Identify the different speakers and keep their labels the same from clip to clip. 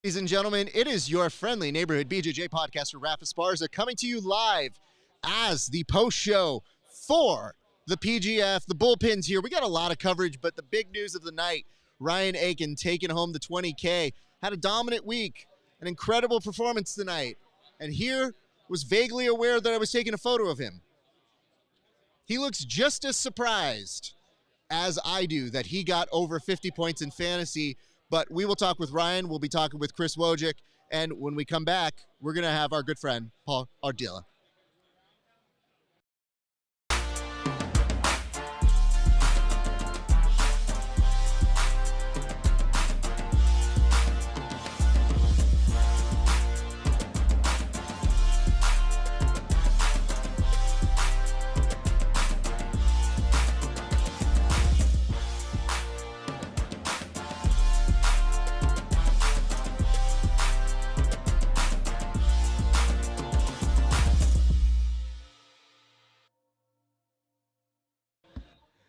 Speaker 1: Ladies and gentlemen, it is your friendly neighborhood BJJ podcaster, Rafa Esparza, coming to you live as the post show for the PGF. The Bullpen's here. We got a lot of coverage, but the big news of the night, Ryan Aiken taking home the 20K, had a dominant week, an incredible performance tonight, and here was vaguely aware that I was taking a photo of him. He looks just as surprised as I do that he got over 50 points in fantasy. But we will talk with Ryan. We'll be talking with Chris Wojcik. And when we come back, we're going to have our good friend, Paul Ardila.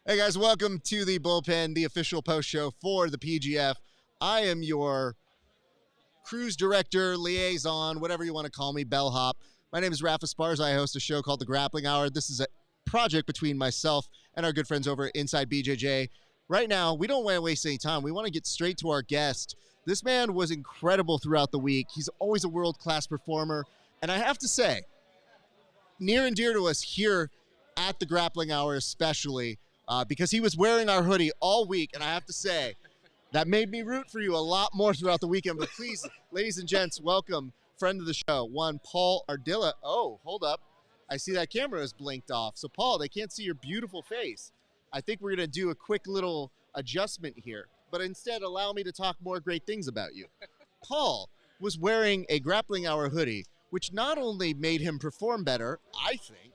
Speaker 1: Hey guys, welcome to the Bullpen, the official post show for the PGF. I am your cruise director, liaison, whatever you want to call me, bellhop. My name is Rafa Esparza. I host a show called The Grappling Hour. This is a project between myself and our good friends over at Inside BJJ. Right now, we don't want to waste any time. We want to get straight to our guest. This man was incredible throughout the week. He's always a world-class performer. And I have to say, near and dear to us here at the Grappling Hour especially, because he was wearing our hoodie all week, and I have to say, that made me root for you a lot more throughout the weekend. But please, ladies and gents, welcome, friend of the show, one Paul Ardila. Oh, hold up. I see that camera is blinked off. So, Paul, they can't see your beautiful face. I think we're going to do a quick little adjustment here, but instead allow me to talk more great things about you. Paul was wearing a Grappling Hour hoodie, which not only made him perform better, I think,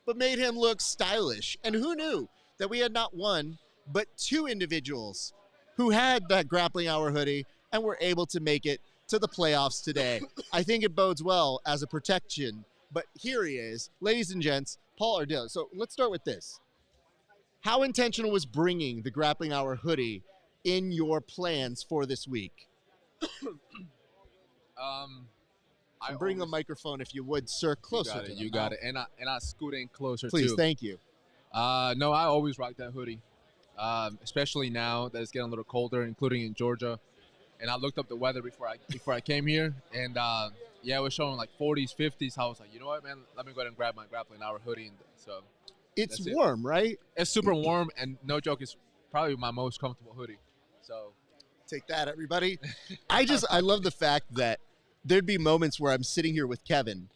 Speaker 1: but made him look stylish. And who knew that we had not one, but two individuals who had that Grappling Hour hoodie and were able to make it to the playoffs today. I think it bodes well as a protection, but here he is. Ladies and gents, Paul Ardila. So let's start with this. How intentional was bringing the Grappling Hour hoodie in your plans for this week? Bring the microphone, if you would, sir, closer to
Speaker 2: you got it. And I scoot in closer,
Speaker 1: Please,
Speaker 2: too.
Speaker 1: thank you.
Speaker 2: No, I always rock that hoodie, especially now that it's getting a little colder, including in Georgia. And I looked up the weather before I came here, and yeah, it was showing like 40s, 50s. I was like, you know what, man? Let me go ahead and grab my Grappling Hour hoodie. And so
Speaker 1: it's warm, right?
Speaker 2: It's super warm, and no joke, it's probably my most comfortable hoodie. So
Speaker 1: take that, everybody. I love the fact that there'd be moments where I'm sitting here with Kevin,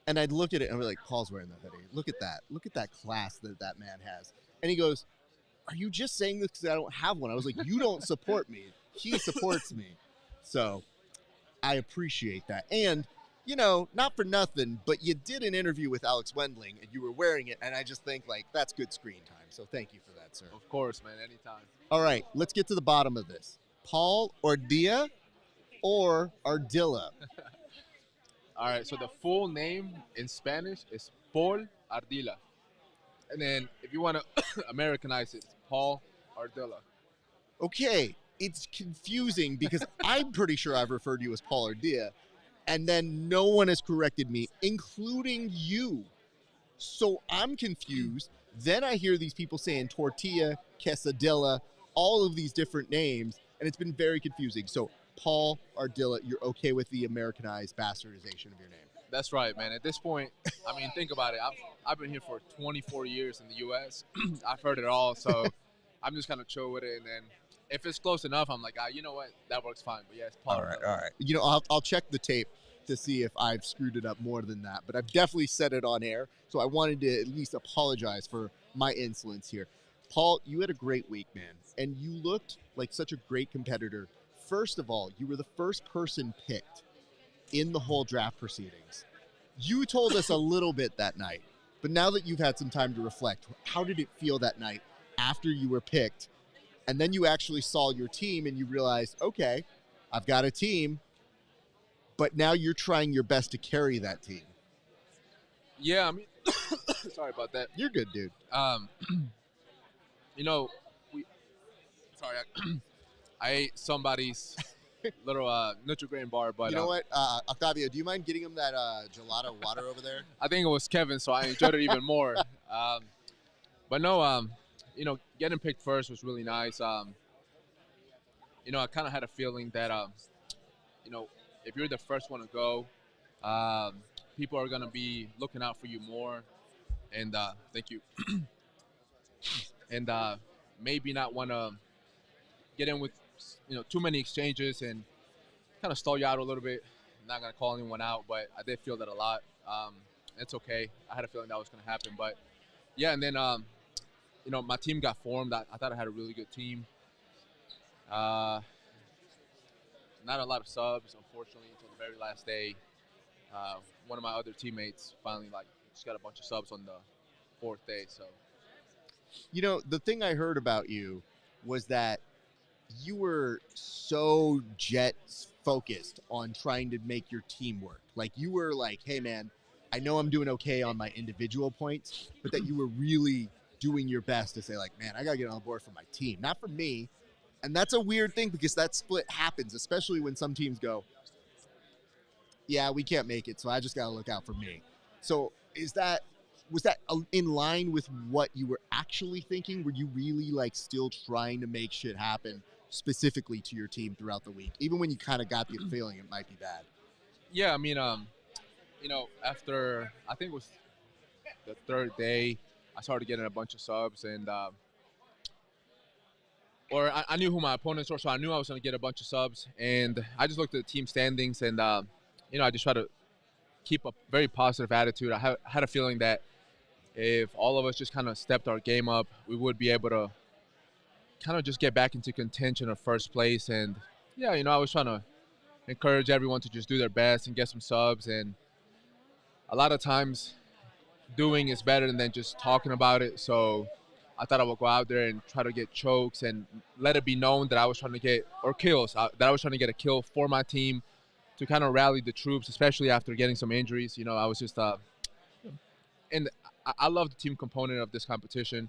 Speaker 1: and I'd look at it and we're like, Paul's wearing the hoodie. Look at that. Look at that class that man has. And he goes, are you just saying this because I don't have one? I was like, you don't support me. He supports me. So I appreciate that. And, you know, not for nothing, but you did an interview with Alex Wendling and you were wearing it. And I just think, like, that's good screen time. So thank you for that, sir.
Speaker 2: Of course, man. Anytime.
Speaker 1: All right. Let's get to the bottom of this. Paul Ardila or Ardila?
Speaker 2: All right, so the full name in Spanish is Paul Ardila. And then if you want to Americanize it, it's Paul Ardila.
Speaker 1: Okay, it's confusing because I'm pretty sure I've referred to you as Paul Ardila, and then no one has corrected me, including you. So I'm confused. Then I hear these people saying tortilla, quesadilla, all of these different names, and it's been very confusing. So Paul Ardila, you're okay with the Americanized bastardization of your name?
Speaker 2: That's right, man. At this point, I mean, think about it. I've been here for 24 years in the U.S. I've heard it all, so I'm just kind of chill with it. And then if it's close enough, I'm like, you know what? That works fine. But yeah, it's Paul.
Speaker 1: All right. You know, I'll check the tape to see if I've screwed it up more than that. But I've definitely said it on air, so I wanted to at least apologize for my insolence here. Paul, you had a great week, man, and you looked like such a great competitor. First of all, you were the first person picked in the whole draft proceedings. You told us a little bit that night, but now that you've had some time to reflect, how did it feel that night after you were picked? And then you actually saw your team and you realized, okay, I've got a team, but now you're trying your best to carry that team.
Speaker 2: Yeah, I mean, sorry about that.
Speaker 1: You're good, dude.
Speaker 2: You know, I ate somebody's little Nutri-Grain bar. But
Speaker 1: You know what, Octavio, do you mind getting him that gelato water over there?
Speaker 2: I think it was Kevin, so I enjoyed it even more. But no, getting picked first was really nice. I kind of had a feeling that, if you're the first one to go, um, people are gonna be looking out for you more. And thank you. And maybe not want to get in with too many exchanges and kind of stall you out a little bit. Not gonna call anyone out, but I did feel that a lot. It's okay. I had a feeling that was gonna happen, but yeah. And then my team got formed. I thought I had a really good team. Not a lot of subs, unfortunately, until the very last day. One of my other teammates finally just got a bunch of subs on the fourth day. So
Speaker 1: The thing I heard about you was that you were so jet focused on trying to make your team work. Like you were like, hey man, I know I'm doing okay on my individual points, but that you were really doing your best to say like, man, I got to get on board for my team, not for me. And that's a weird thing because that split happens, especially when some teams go, yeah, we can't make it, so I just got to look out for me. So was that in line with what you were actually thinking? Were you really still trying to make shit happen specifically to your team throughout the week, even when you kind of got the feeling it might be bad?
Speaker 2: Yeah, I mean, after I think it was the third day, I started getting a bunch of subs, and I knew who my opponents were, so I knew I was going to get a bunch of subs, and I just looked at the team standings, and I just tried to keep a very positive attitude. I had a feeling that if all of us just kind of stepped our game up, we would be able to kind of just get back into contention of first place. And yeah, I was trying to encourage everyone to just do their best and get some subs. And a lot of times doing is better than just talking about it. So I thought I would go out there and try to get chokes and let it be known that I was trying to get, or kills, that I was trying to get a kill for my team to kind of rally the troops, especially after getting some injuries. I was just and I love the team component of this competition.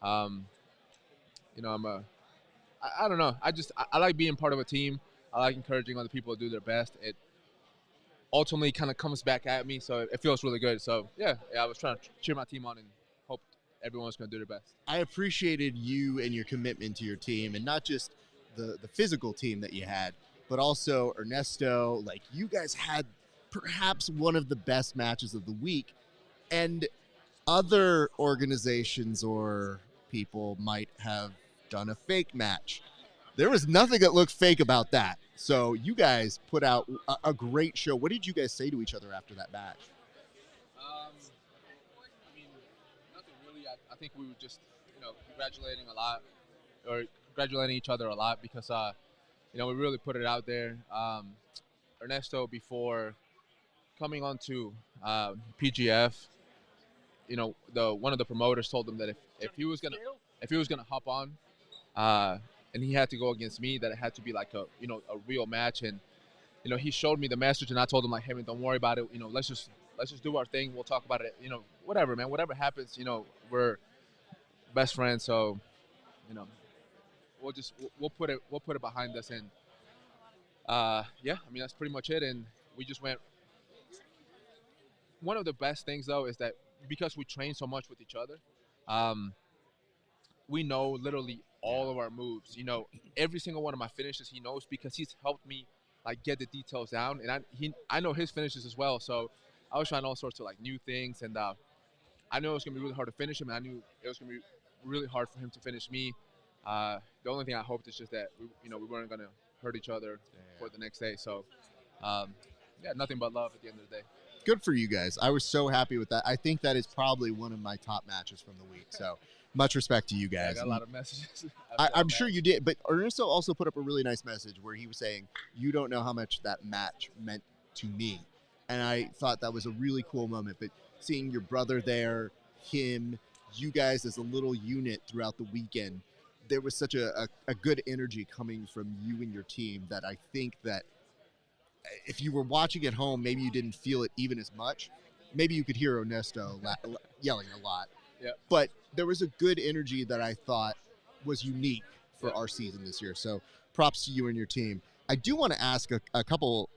Speaker 2: I'm I don't know. I like being part of a team. I like encouraging other people to do their best. It ultimately kind of comes back at me, so it feels really good. So yeah, I was trying to cheer my team on and hope everyone's going to do their best.
Speaker 1: I appreciated you and your commitment to your team, and not just the physical team that you had, but also Ernesto. Like you guys had perhaps one of the best matches of the week, and other organizations or people might have done a fake match. There was nothing that looked fake about that. So you guys put out a great show. What did you guys say to each other after that match?
Speaker 2: I mean, nothing really. I think we were just, congratulating each other a lot because, we really put it out there. Ernesto, before coming on to PGF, one of the promoters told him that if he was gonna hop on, and he had to go against me, that it had to be like a real match. And he showed me the message, and I told him like, hey man, don't worry about it. Let's just do our thing. We'll talk about it. Whatever, man. Whatever happens, we're best friends. So we'll put it behind us. And yeah, I mean that's pretty much it. And we just went. One of the best things though is that because we train so much with each other, we know literally all of our moves. Every single one of my finishes he knows because he's helped me get the details down, and I know his finishes as well. So I was trying all sorts of new things, and I knew it was gonna be really hard to finish him, and I knew it was gonna be really hard for him to finish me. The only thing I hoped is just that we weren't gonna hurt each other for the next day. So yeah, nothing but love at the end of the day.
Speaker 1: Good for you guys. I was so happy with that. I think that is probably one of my top matches from the week. So much respect to you guys.
Speaker 2: Yeah, I got a lot of messages.
Speaker 1: I'm sure you did, but Ernesto also put up a really nice message where he was saying, you don't know how much that match meant to me. And I thought that was a really cool moment. But seeing your brother there, him, you guys as a little unit throughout the weekend, there was such a good energy coming from you and your team that I think that if you were watching at home, maybe you didn't feel it even as much. Maybe you could hear Ernesto yelling a lot.
Speaker 2: Yeah.
Speaker 1: But there was a good energy that I thought was unique for our season this year. So props to you and your team. I do want to ask a couple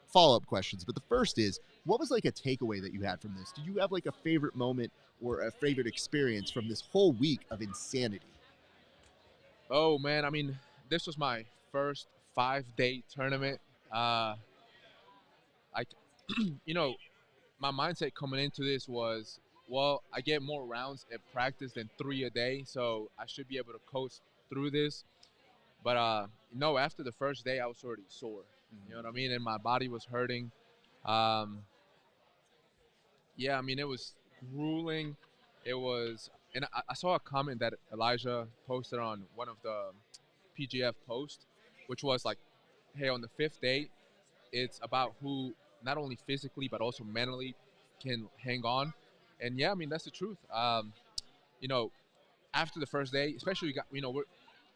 Speaker 1: follow-up questions, but the first is, what was like a takeaway that you had from this? Did you have like a favorite moment or a favorite experience from this whole week of insanity?
Speaker 2: Oh man, I mean, this was my first 5-day tournament. I, you know, my mindset coming into this was, well, I get more rounds at practice than 3 a day, so I should be able to coast through this. But no, after the first day, I was already sore. You know what I mean? And my body was hurting. Um, yeah, I mean, it was grueling. It was, and I saw a comment that Elijah posted on one of the PGF posts, which was like, hey, on the 5th day, it's about who not only physically but also mentally can hang on. And yeah, I mean, that's the truth. You know, after the first day, especially we're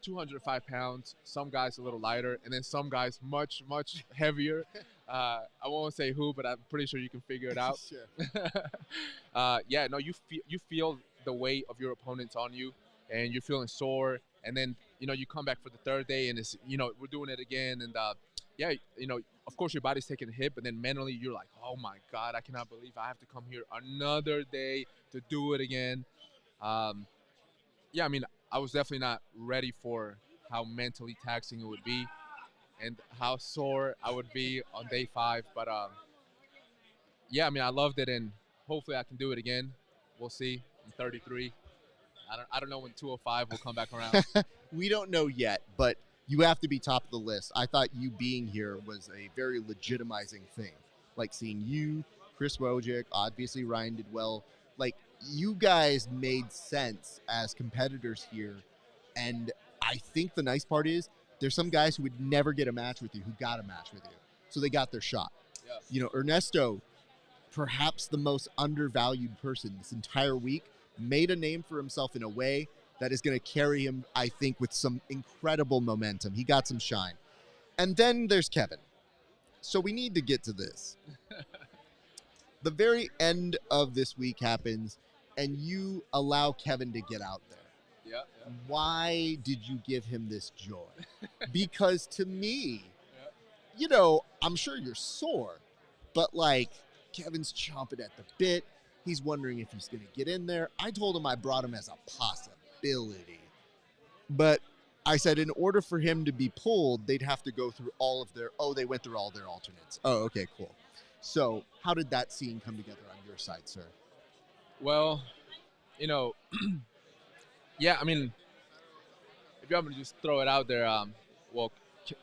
Speaker 2: 205 pounds. Some guys a little lighter, and then some guys much heavier. I won't say who, but I'm pretty sure you can figure it out.
Speaker 1: Sure.
Speaker 2: Yeah, no, you feel the weight of your opponents on you, and you're feeling sore. And then you come back for the 3rd day, and it's we're doing it again, and yeah, of course your body's taking a hit, but then mentally you're like, oh my God, I cannot believe I have to come here another day to do it again. Yeah, I mean, I was definitely not ready for how mentally taxing it would be and how sore I would be on day 5. But yeah, I mean, I loved it, and hopefully I can do it again. We'll see. I'm 33. I don't know when 205 will come back around.
Speaker 1: We don't know yet, but you have to be top of the list. I thought you being here was a very legitimizing thing. Like seeing you, Chris Wojcik, obviously Ryan did well. Like, you guys made sense as competitors here. And I think the nice part is there's some guys who would never get a match with you who got a match with you. So they got their shot.
Speaker 2: Yeah.
Speaker 1: Ernesto, perhaps the most undervalued person this entire week, made a name for himself in a way that is going to carry him, I think, with some incredible momentum. He got some shine. And then there's Kevin. So we need to get to this. The very end of this week happens, and you allow Kevin to get out there.
Speaker 2: Yeah.
Speaker 1: Why did you give him this joy? Because to me, I'm sure you're sore, but like, Kevin's chomping at the bit. He's wondering if he's going to get in there. I told him I brought him as a possibility. But I said in order for him to be pulled, they'd have to go through they went through all their alternates. Oh, okay, cool. So how did that scene come together on your side, sir?
Speaker 2: Well, yeah, I mean, if you want me to just throw it out there, well,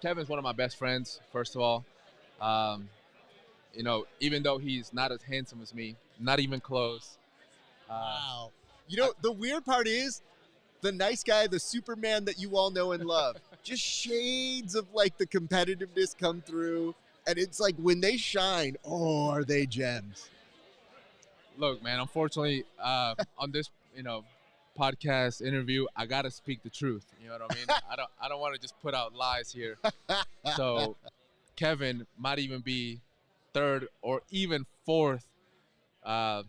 Speaker 2: Kevin's one of my best friends, first of all. Even though he's not as handsome as me, not even close.
Speaker 1: Wow. The weird part is the nice guy, the Superman that you all know and love, just shades of like the competitiveness come through. And it's like when they shine, are they gems?
Speaker 2: Look, man, unfortunately, on this, podcast interview, I got to speak the truth. You know what I mean? I don't want to just put out lies here. So Kevin might even be 3rd or even 4th on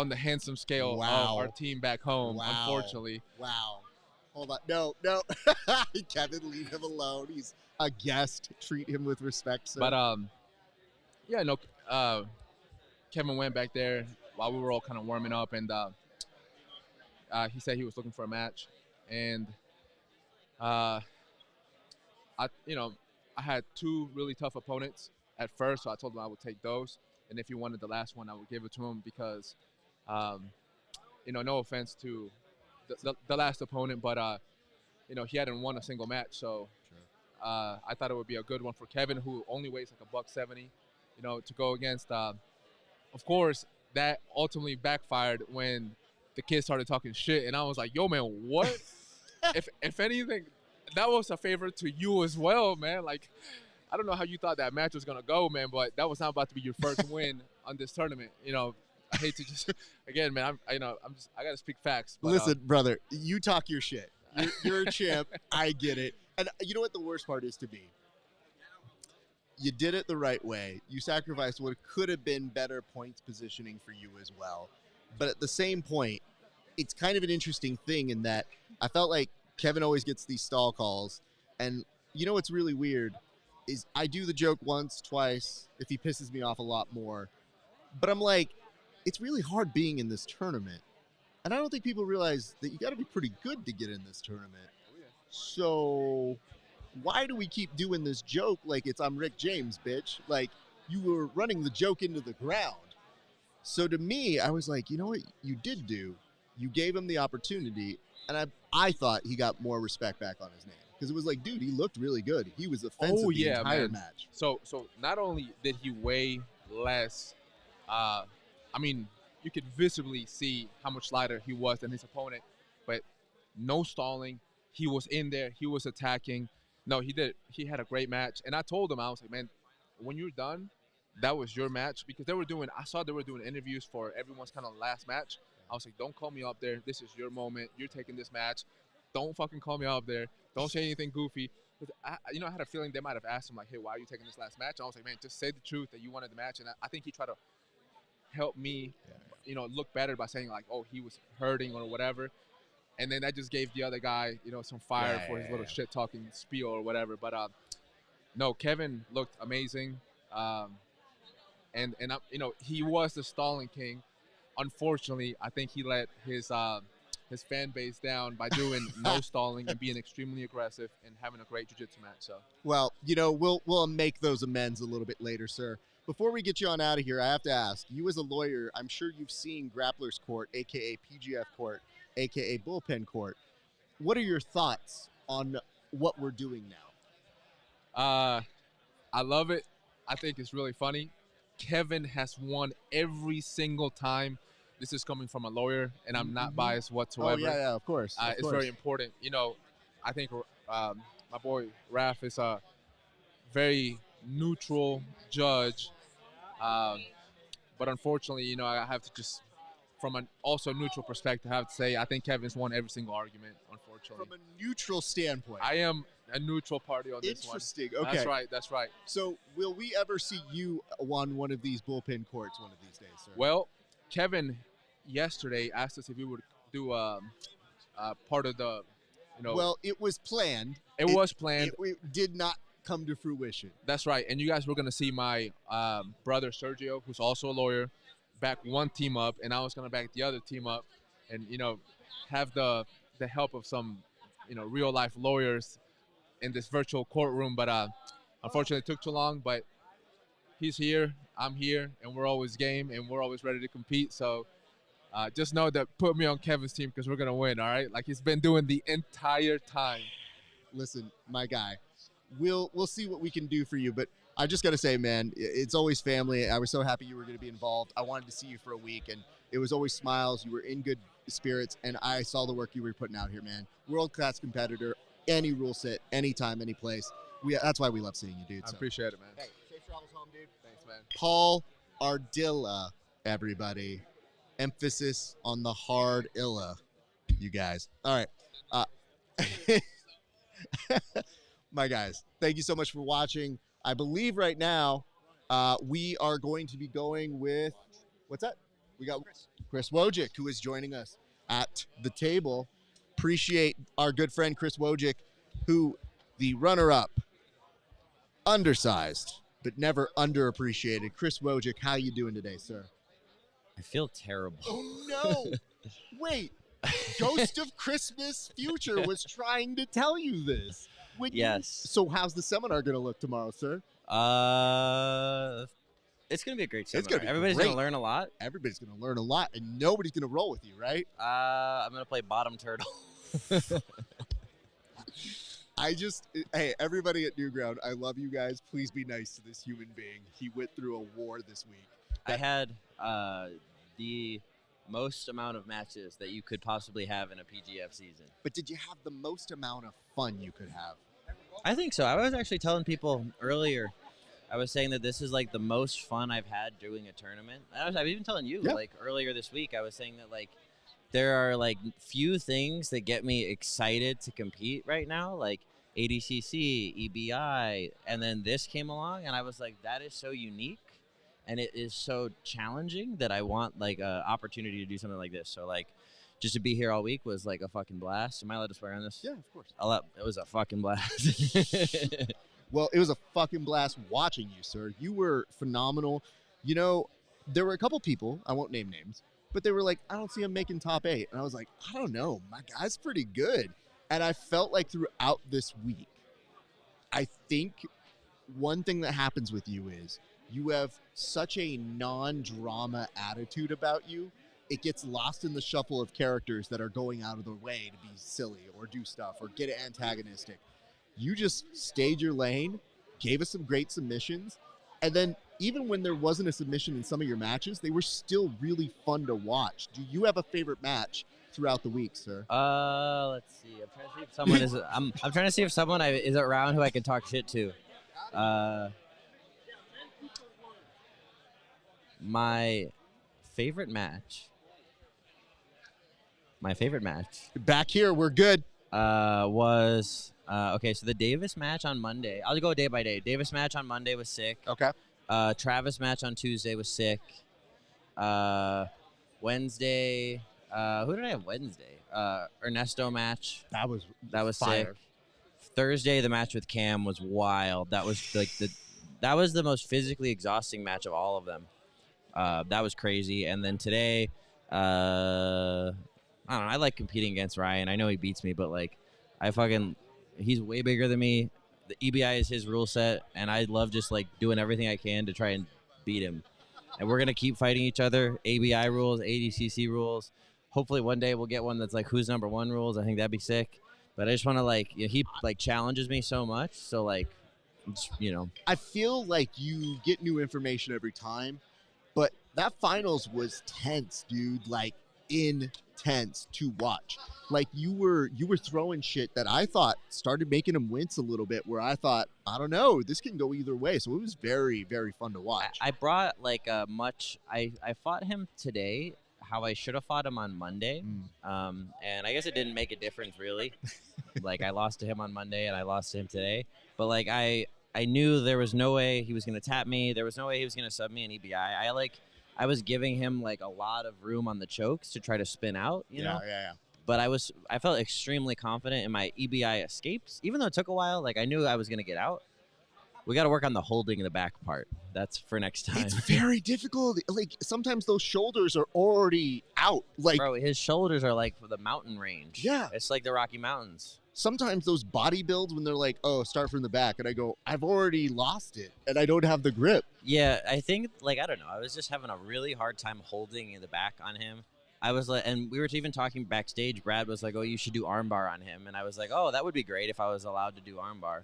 Speaker 2: the handsome scale of our team back home, unfortunately.
Speaker 1: Wow. Hold on. No. Kevin, leave him alone. He's a guest. Treat him with respect, sir.
Speaker 2: But, Kevin went back there while we were all kind of warming up, and he said he was looking for a match. And, I had 2 really tough opponents at first, so I told him I would take those. And if he wanted the last one, I would give it to him because, no offense to the last opponent, but, he hadn't won a single match. So I thought it would be a good one for Kevin, who only weighs like $170, to go against. Of course, that ultimately backfired when the kids started talking shit. And I was like, yo, man, what? if anything, that was a favor to you as well, man. Like, I don't know how you thought that match was going to go, man, but that was not about to be your first win on this tournament. I hate to just, again, man, I got to speak facts. But,
Speaker 1: listen, brother, you talk your shit. You're a champ. I get it. And you know what the worst part is to me? You did it the right way. You sacrificed what could have been better points positioning for you as well. But at the same point, it's kind of an interesting thing in that I felt like Kevin always gets these stall calls, and You know what's really weird is I do the joke once, twice, if he pisses me off a lot more. But I'm like, it's really hard being in this tournament. And I don't think people realize that you got to be pretty good to get in this tournament. So why do we keep doing this joke like it's I'm Rick James, bitch? Like, you were running the joke into the ground. So to me, I was like, you know what you did do? You gave him the opportunity, and I thought he got more respect back on his name. Because it was like, dude, he looked really good. He was offensive the entire match.
Speaker 2: So not only did he weigh less, I mean, you could visibly see how much lighter he was than his opponent, but no stalling. He was in there. He was attacking. No, he did. He had a great match. And I told him, I was like, man, when you're done, that was your match. Because I saw they were doing interviews for everyone's kind of last match. I was like, don't call me up there. This is your moment. You're taking this match. Don't fucking call me up there. Don't say anything goofy. Because I had a feeling they might have asked him, like, hey, why are you taking this last match? And I was like, man, just say the truth that you wanted the match. And I think he tried to help me, look better by saying, like, oh, he was hurting or whatever. And then that just gave the other guy, some fire for his little shit-talking spiel or whatever. But, no, Kevin looked amazing. And he was the stalling king. Unfortunately, I think he let his fan base down by doing no stalling and being extremely aggressive and having a great jiu-jitsu match. So,
Speaker 1: well, we'll make those amends a little bit later, sir. Before we get you on out of here, I have to ask, you as a lawyer, I'm sure you've seen Grappler's Court, a.k.a. PGF Court, a.k.a. Bullpen Court. What are your thoughts on what we're doing now?
Speaker 2: I love it. I think it's really funny. Kevin has won every single time. This is coming from a lawyer, and I'm not biased whatsoever.
Speaker 1: Oh, yeah, of course.
Speaker 2: It's very important. I think my boy Raph is a very neutral judge. But unfortunately, I have to just, from an also neutral perspective, I have to say I think Kevin's won every single argument, unfortunately.
Speaker 1: From a neutral standpoint.
Speaker 2: I am a neutral party on this one.
Speaker 1: Interesting. Okay.
Speaker 2: That's right.
Speaker 1: So will we ever see you on one of these bullpen courts one of these days, sir?
Speaker 2: Well, Kevin yesterday asked us if we would do part of the,
Speaker 1: Well, it was planned.
Speaker 2: It was planned.
Speaker 1: It did not come to fruition.
Speaker 2: That's right. And you guys were going to see my brother Sergio, who's also a lawyer, back one team up, and I was going to back the other team up and, have the help of some, real-life lawyers in this virtual courtroom. But unfortunately, it took too long. But he's here, I'm here, and we're always game, and we're always ready to compete. So just know that put me on Kevin's team because we're going to win, all right? Like he's been doing the entire time.
Speaker 1: Listen, my guy, we'll see what we can do for you. But I just got to say, man, it's always family. I was so happy you were going to be involved. I wanted to see you for a week, and it was always smiles. You were in good spirits, and I saw the work you were putting out here, man. World-class competitor, any rule set, anytime, any place. That's why we love seeing you, dude.
Speaker 2: I appreciate it, man.
Speaker 1: Hey, safe travels home, dude.
Speaker 2: Thanks, man.
Speaker 1: Paul Ardilla, everybody. Emphasis on the hard illa, you guys. All right. My guys, thank you so much for watching. I believe right now we are going to be going with, what's that? We got Chris Wojcik, who is joining us at the table. Appreciate our good friend Chris Wojcik, who the runner-up, undersized, but never underappreciated. Chris Wojcik, how you doing today, sir?
Speaker 3: I feel terrible.
Speaker 1: Oh, no. Wait. Ghost of Christmas Future was trying to tell you this.
Speaker 3: Yes.
Speaker 1: So how's the seminar going to look tomorrow, sir?
Speaker 3: It's going to be a great seminar.
Speaker 1: It's going to be
Speaker 3: Everybody's
Speaker 1: great.
Speaker 3: going to learn a lot.
Speaker 1: Everybody's going to learn a lot, and nobody's going to roll with you, right?
Speaker 3: I'm going to play bottom turtle.
Speaker 1: Hey, everybody at Newground, I love you guys. Please be nice to this human being. He went through a war this week.
Speaker 3: I had the most amount of matches that you could possibly have in a PGF season.
Speaker 1: But did you have the most amount of fun you could have?
Speaker 3: I think so. I was actually telling people earlier, I was saying that this is like the most fun I've had doing a tournament. I was even telling you, like earlier this week, I was saying that like there are like few things that get me excited to compete right now, like ADCC, EBI, and then this came along, and I was like, that is so unique. And it is so challenging that I want like an opportunity to do something like this. So like just to be here all week was like a fucking blast. Am I allowed to swear on this?
Speaker 1: Yeah, of course.
Speaker 3: It was a fucking blast.
Speaker 1: Well, it was a fucking blast watching you, sir. You were phenomenal. You know, there were a couple people, I won't name names, but they were like, I don't see him making top 8. And I was like, I don't know. My guy's pretty good. And I felt like throughout this week, I think one thing that happens with you is you have such a non-drama attitude about you. It gets lost in the shuffle of characters that are going out of their way to be silly or do stuff or get antagonistic. You just stayed your lane, gave us some great submissions, and then even when there wasn't a submission in some of your matches, they were still really fun to watch. Do you have a favorite match throughout the week, sir?
Speaker 3: Let's see. I'm trying to see if someone is. I'm trying to see if someone is around who I can talk shit to. My favorite match.
Speaker 1: Back here, we're good.
Speaker 3: Was okay. So the Davis match on Monday. I'll go day by day. Davis match on Monday was sick.
Speaker 1: Okay.
Speaker 3: Travis match on Tuesday was sick. Wednesday. Who did I have Wednesday? Ernesto match.
Speaker 1: That was
Speaker 3: sick. Thursday the match with Cam was wild. That was like that was the most physically exhausting match of all of them. That was crazy. And then today, I don't know. I like competing against Ryan. I know he beats me, but like, he's way bigger than me. The EBI is his rule set, and I love just like doing everything I can to try and beat him. And we're gonna keep fighting each other. ABI rules, ADCC rules. Hopefully one day we'll get one that's like who's number 1 rules. I think that'd be sick. But I just want to he like challenges me so much. So like,
Speaker 1: I feel like you get new information every time, but that finals was tense, dude. Like intense to watch. Like you were throwing shit that I thought started making him wince a little bit, where I thought, I don't know, this can go either way. So it was very, very fun to watch.
Speaker 3: I brought like I fought him today how I should have fought him on Monday. And I guess it didn't make a difference really. Like I lost to him on Monday and I lost to him today. But like I knew there was no way he was going to tap me. There was no way he was going to sub me in EBI. I was giving him like a lot of room on the chokes to try to spin out, you know?
Speaker 1: Yeah.
Speaker 3: But I felt extremely confident in my EBI escapes. Even though it took a while, like I knew I was going to get out. We got to work on the holding the back part. That's for next time.
Speaker 1: It's very difficult. Like sometimes those shoulders are already out. Like,
Speaker 3: bro, his shoulders are like for the mountain range.
Speaker 1: Yeah.
Speaker 3: It's like the Rocky Mountains.
Speaker 1: Sometimes those body builds when they're like, oh, start from the back. And I go, I've already lost it and I don't have the grip.
Speaker 3: Yeah, I think, like, I don't know. I was just having a really hard time holding in the back on him. I was like, and we were even talking backstage. Brad was like, oh, you should do armbar on him. And I was like, oh, that would be great if I was allowed to do armbar.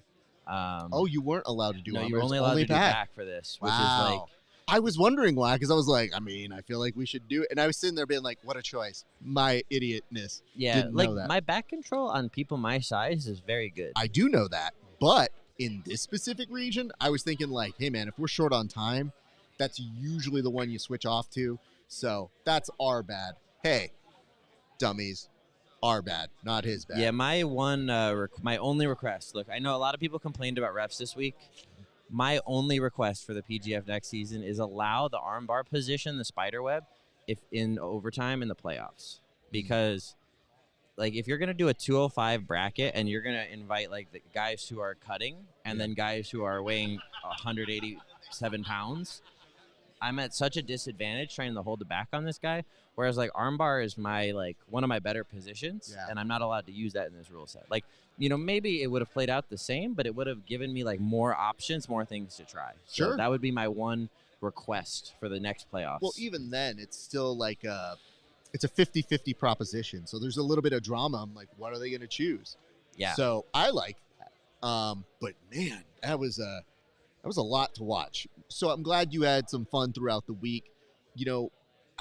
Speaker 1: Oh, you weren't allowed to do armbar?
Speaker 3: No, you were only allowed to do back for this, which is like...
Speaker 1: I was wondering why, because I was like, I feel like we should do it. And I was sitting there being like, what a choice. My idiotness.
Speaker 3: Yeah,
Speaker 1: didn't
Speaker 3: like
Speaker 1: know that.
Speaker 3: My back control on people my size is very good.
Speaker 1: I do know that. But in this specific region, I was thinking like, hey, man, if we're short on time, that's usually the one you switch off to. So that's our bad. Hey, dummies, our bad, not his bad.
Speaker 3: Yeah, my only request. Look, I know a lot of people complained about refs this week. My only request for the PGF next season is allow the armbar position, the spider web, if in overtime in the playoffs. Because, like, if you're going to do a 205 bracket and you're going to invite, like, the guys who are cutting and then guys who are weighing 187 pounds, I'm at such a disadvantage trying to hold the back on this guy. Whereas, like, armbar is my, like, one of my better positions, and I'm not allowed to use that in this rule set. Like, maybe it would have played out the same, but it would have given me, like, more options, more things to try.
Speaker 1: Sure.
Speaker 3: So that would be my one request for the next playoffs.
Speaker 1: Well, even then, it's still like it's a 50-50 proposition. So there's a little bit of drama. I'm like, what are they going to choose?
Speaker 3: Yeah.
Speaker 1: So I like that. But, man, that was a lot to watch. So I'm glad you had some fun throughout the week.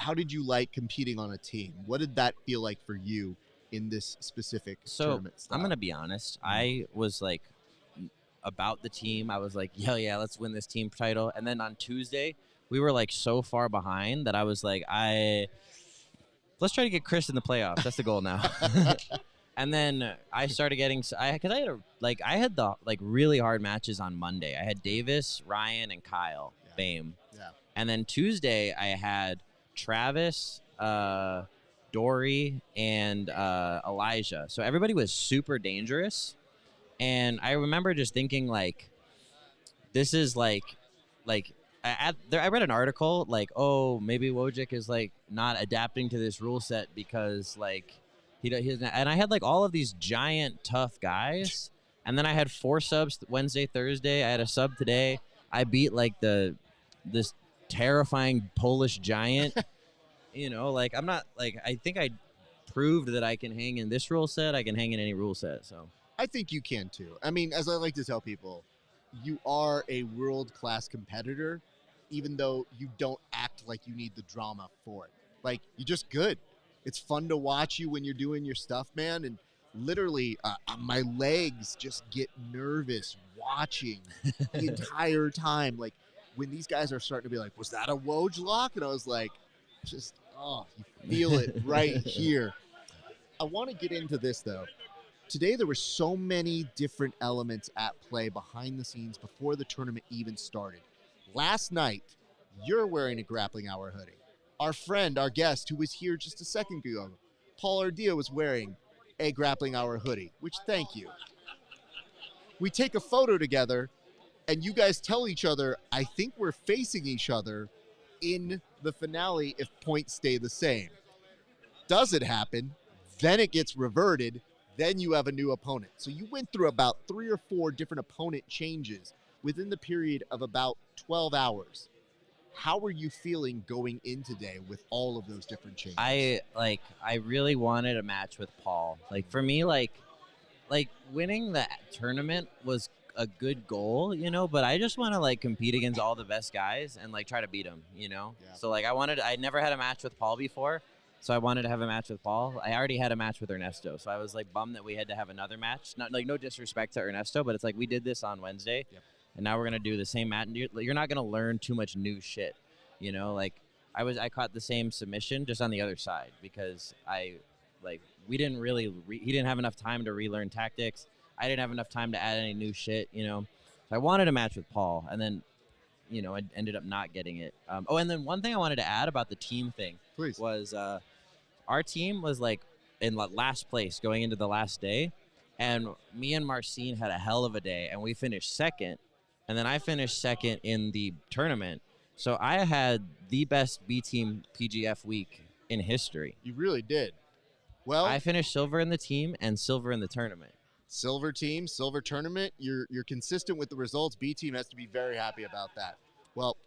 Speaker 1: How did you like competing on a team? What did that feel like for you in this specific tournament style?
Speaker 3: I'm going to be honest. I was like about the team. I was like, yeah, let's win this team title. And then on Tuesday, we were like so far behind that I was like, let's try to get Chris in the playoffs. That's the goal now. And then I started getting, because I had the like really hard matches on Monday. I had Davis, Ryan, and Kyle, Bame.
Speaker 1: Yeah.
Speaker 3: And then Tuesday I had Travis, Dory, and Elijah. So everybody was super dangerous. And I remember just thinking, like, this is like I read an article like, oh, maybe Wojcik is like not adapting to this rule set because like he doesn't. And I had like all of these giant tough guys, and then I had 4 subs Wednesday, Thursday. I had a sub today. I beat like this terrifying Polish giant. Like I'm not like I think I proved that I can hang in this rule set. I can hang in any rule set. So
Speaker 1: I think you can too. I mean, as I like to tell people, you are a world-class competitor, even though you don't act like you need the drama for it. Like, you're just good. It's fun to watch you when you're doing your stuff, man. And literally, my legs just get nervous watching the entire time. Like, when these guys are starting to be like, was that a Woj lock? And I was like, just, oh, you feel it right here. I want to get into this, though. Today, there were so many different elements at play behind the scenes before the tournament even started. Last night, you're wearing a Grappling Hour hoodie. Our friend, our guest, who was here just a second ago, Paul Ardea, was wearing a Grappling Hour hoodie, which thank you. We take a photo together, and you guys tell each other, I think we're facing each other in the finale if points stay the same. Does it happen? Then it gets reverted. Then you have a new opponent. So you went through about 3 or 4 different opponent changes within the period of about 12 hours. How are you feeling going in today with all of those different changes?
Speaker 3: I really wanted a match with Paul. Like for me, like winning the tournament was a good goal, but I just want to like compete against all the best guys and like try to beat them,
Speaker 1: Yeah.
Speaker 3: So like I never had a match with Paul before. So I wanted to have a match with Paul. I already had a match with Ernesto, so I was like bummed that we had to have another match. Not like no disrespect to Ernesto, but it's like we did this on Wednesday, and now we're gonna do the same match. You're not gonna learn too much new shit, Like I caught the same submission just on the other side because we didn't really he didn't have enough time to relearn tactics. I didn't have enough time to add any new shit, So I wanted a match with Paul, and then I ended up not getting it. And then one thing I wanted to add about the team thing was our team was like in last place going into the last day, and me and Marcin had a hell of a day, and we finished second, and then I finished second in the tournament. So I had the best B team PGF week in history.
Speaker 1: You really did. Well,
Speaker 3: I finished silver in the team and silver in the tournament.
Speaker 1: Silver team, silver tournament. You're consistent with the results. B team has to be very happy about that. Well,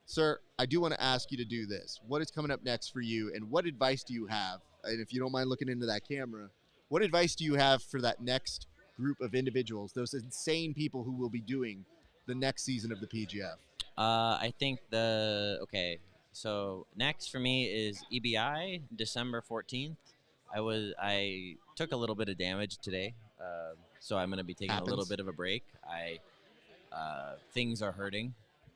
Speaker 1: sir, I do want to ask you to do this. What is coming up next for you, and what advice do you have? And if you don't mind looking into that camera, what advice do you have for that next group of individuals, those insane people who will be doing the next season of the PGF?
Speaker 3: I think so next for me is EBI, December 14th. I took a little bit of damage today, so I'm going to be taking a little bit of a break. Things are hurting.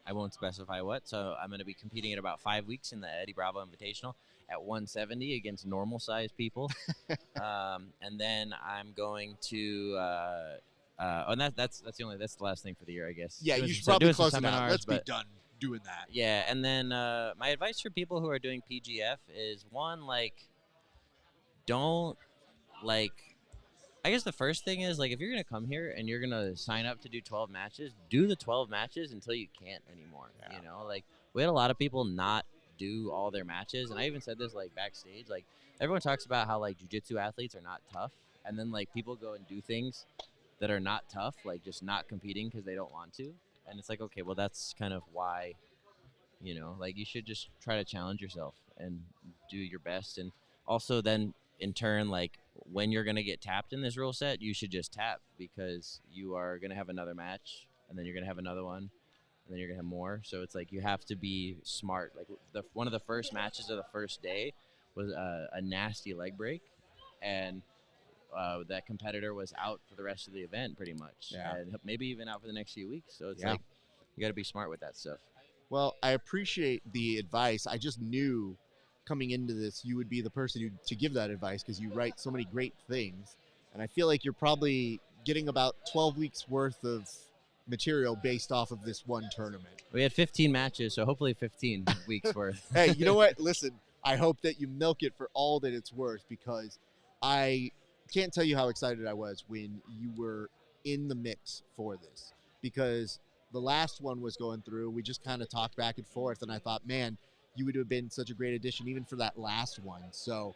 Speaker 3: I won't specify what, so I'm going to be competing in about 5 weeks in the Eddie Bravo Invitational at 170 against normal-sized people, and then I'm going to. And that's the last thing for the year, I guess.
Speaker 1: Yeah, you should probably close it out. Let's be done doing that.
Speaker 3: Yeah, and then my advice for people who are doing PGF is one, don't I guess the first thing is if you're gonna come here and you're gonna sign up to do 12 matches, do the 12 matches until you can't anymore. Yeah. We had a lot of people not do all their matches, and I even said this backstage. Everyone talks about how jiu-jitsu athletes are not tough, and then people go and do things that are not tough, just not competing because they don't want to, and it's okay, well that's kind of why, you should just try to challenge yourself and do your best, and also then in turn when you're going to get tapped in this rule set, you should just tap because you are going to have another match, and then you're going to have another one, and then you're going to have more. So it's you have to be smart. One of the first matches of the first day was a nasty leg break, and that competitor was out for the rest of the event pretty much.
Speaker 1: Yeah.
Speaker 3: And maybe even out for the next few weeks. So it's
Speaker 1: Yeah.
Speaker 3: You got to be smart with that stuff.
Speaker 1: Well, I appreciate the advice. I just knew coming into this you would be the person to give that advice because you write so many great things, and I feel like you're probably getting about 12 weeks worth of material based off of this one tournament.
Speaker 3: We had 15 matches, so hopefully 15 weeks worth.
Speaker 1: Hey, you know what? Listen, I hope that you milk it for all that it's worth, because I can't tell you how excited I was when you were in the mix for this, because the last one was going through. We just kind of talked back and forth, and I thought, man, you would have been such a great addition even for that last one. So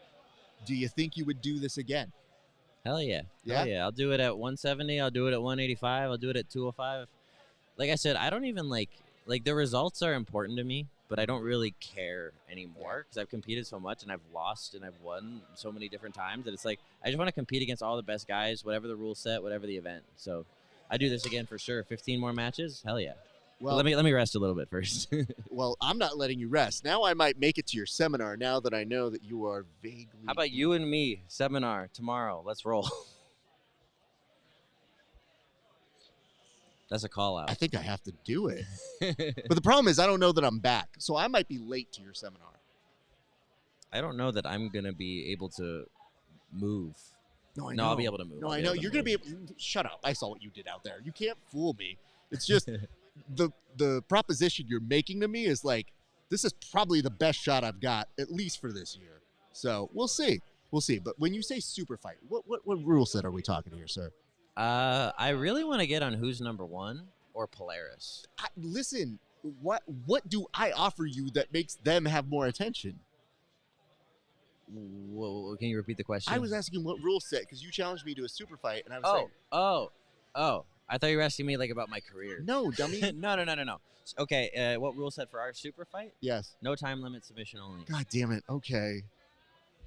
Speaker 1: do you think you would do this again?
Speaker 3: Hell yeah.
Speaker 1: Yeah?
Speaker 3: Hell yeah. I'll do it at 170. I'll do it at 185. I'll do it at 205. Like I said, I don't even like the results are important to me, but I don't really care anymore because I've competed so much and I've lost and I've won so many different times that it's like I just want to compete against all the best guys, whatever the rule set, whatever the event. So I do this again for sure. 15 more matches. Hell yeah. Well, let me rest a little bit first.
Speaker 1: Well, I'm not letting you rest. Now I might make it to your seminar now that I know that you are vaguely.
Speaker 3: How about you and me seminar tomorrow? Let's roll. That's a call out.
Speaker 1: I think I have to do it. But the problem is I don't know that I'm back, so I might be late to your seminar.
Speaker 3: I don't know that I'm going to be able to move.
Speaker 1: No, I know.
Speaker 3: I'll be able to move.
Speaker 1: No, I know. You're going to be able – shut up. I saw what you did out there. You can't fool me. It's just the proposition you're making to me is like, this is probably the best shot I've got, at least for this year. So we'll see. We'll see. But when you say super fight, what rule set are we talking here, sir?
Speaker 3: I really want to get on Who's Number One or Polaris.
Speaker 1: Listen, what do I offer you that makes them have more attention?
Speaker 3: Whoa, can you repeat the question?
Speaker 1: I was asking what rule set because you challenged me to a super fight, and I was saying,
Speaker 3: oh. I thought you were asking me like about my career.
Speaker 1: No, dummy.
Speaker 3: No. Okay, what rule set for our super fight?
Speaker 1: Yes.
Speaker 3: No time limit, submission only.
Speaker 1: God damn it. Okay.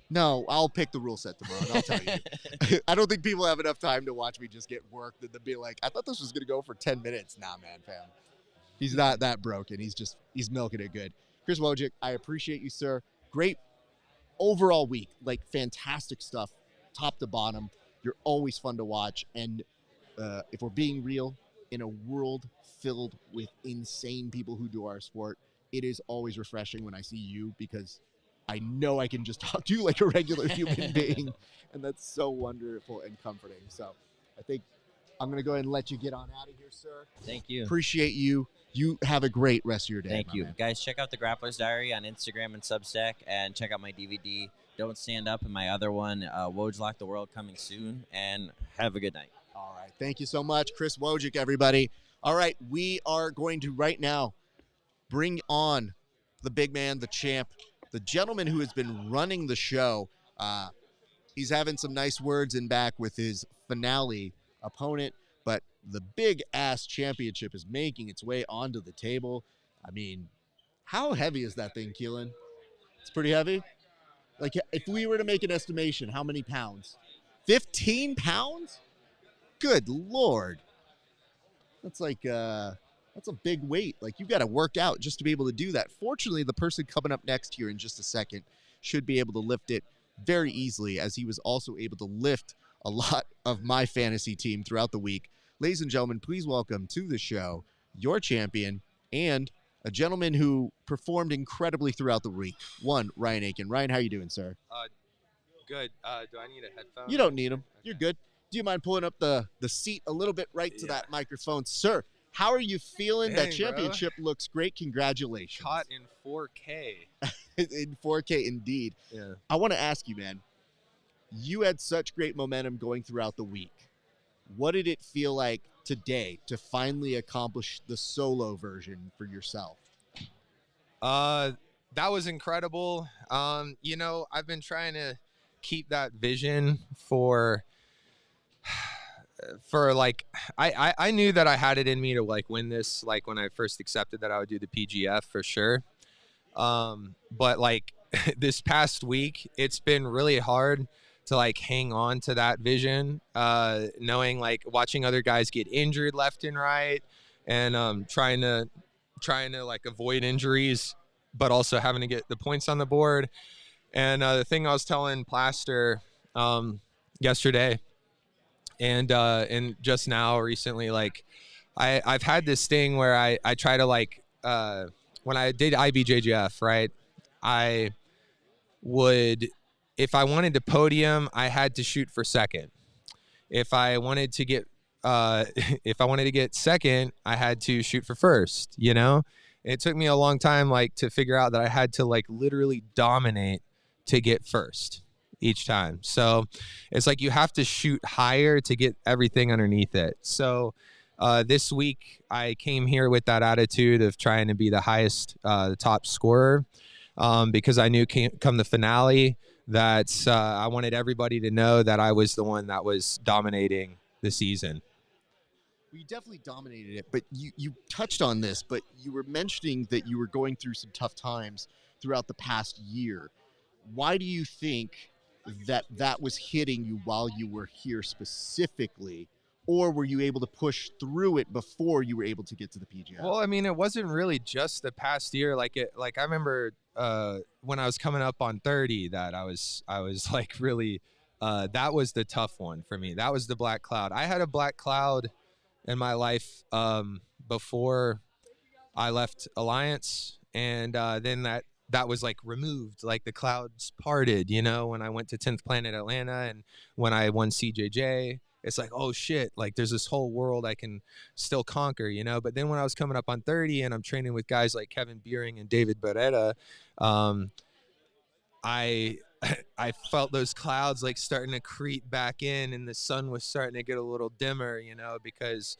Speaker 1: No, I'll pick the rule set tomorrow, and I'll tell you. I don't think people have enough time to watch me just get worked and then be like, I thought this was going to go for 10 minutes. Nah, man, fam. He's not that broken. He's milking it good. Chris Wojcik, I appreciate you, sir. Great overall week. Like, fantastic stuff, top to bottom. You're always fun to watch. And if we're being real, in a world filled with insane people who do our sport, it is always refreshing when I see you because I know I can just talk to you like a regular human being, and that's so wonderful and comforting. So I think I'm going to go ahead and let you get on out of here, sir.
Speaker 3: Thank you.
Speaker 1: Appreciate you. You have a great rest of your day.
Speaker 3: Thank you.
Speaker 1: Man.
Speaker 3: Guys, check out the Grappler's Diary on Instagram and Substack, and check out my DVD, Don't Stand Up, and my other one, Woj Lock the World, coming soon, and have a good night.
Speaker 1: All right. Thank you so much, Chris Wojcik, everybody. All right. We are going to right now bring on the big man, the champ, the gentleman who has been running the show. He's having some nice words in back with his finale opponent, but the big-ass championship is making its way onto the table. I mean, how heavy is that thing, Keelan? It's pretty heavy? Like, if we were to make an estimation, how many pounds? 15 pounds? Good Lord. That's like, that's a big weight. Like, you've got to work out just to be able to do that. Fortunately, the person coming up next here in just a second should be able to lift it very easily, as he was also able to lift a lot of my fantasy team throughout the week. Ladies and gentlemen, please welcome to the show your champion and a gentleman who performed incredibly throughout the week. One, Ryan Aiken. Ryan, how you doing, sir?
Speaker 4: Good. Do I need a headphone?
Speaker 1: You don't need them.
Speaker 4: Okay.
Speaker 1: You're good. Do you mind pulling up the seat a little bit right to that microphone? Sir, how are you feeling?
Speaker 4: Dang,
Speaker 1: that championship looks great. Congratulations.
Speaker 4: Caught in 4K.
Speaker 1: In 4K, indeed.
Speaker 4: Yeah.
Speaker 1: I want to ask you, man, you had such great momentum going throughout the week. What did it feel like today to finally accomplish the solo version for yourself?
Speaker 4: That was incredible. I've been trying to keep that vision for like, I knew that I had it in me to like win this, like when I first accepted that I would do the PGF for sure. But like this past week, it's been really hard to like hang on to that vision, knowing like watching other guys get injured left and right, and trying to like avoid injuries, but also having to get the points on the board. And the thing I was telling Plaster yesterday and just now recently, like I've had this thing where I try to like when I did IBJJF, right, I would, if I wanted to podium, I had to shoot for second. If I wanted to get second, I had to shoot for first, It took me a long time like to figure out that I had to like literally dominate to get first each time. So it's like you have to shoot higher to get everything underneath it. So this week I came here with that attitude of trying to be the highest, the top scorer, because I knew come the finale that I wanted everybody to know that I was the one that was dominating the season.
Speaker 1: You definitely dominated it, but you touched on this, but you were mentioning that you were going through some tough times throughout the past year. Why do you think that was hitting you while you were here specifically, or were you able to push through it before you were able to get to the PGF?
Speaker 4: Well, I mean, it wasn't really just the past year. Like I remember when I was coming up on 30, that I was like really, that was the tough one for me. That was the black cloud. I had a black cloud in my life before I left Alliance, and then that was like removed, like the clouds parted, you know, when I went to 10th Planet Atlanta and when I won CJJ. It's like, oh shit, like there's this whole world I can still conquer, you know. But then when I was coming up on 30 and I'm training with guys like Kevin Beering and David Beretta, I felt those clouds like starting to creep back in, and the sun was starting to get a little dimmer, you know, because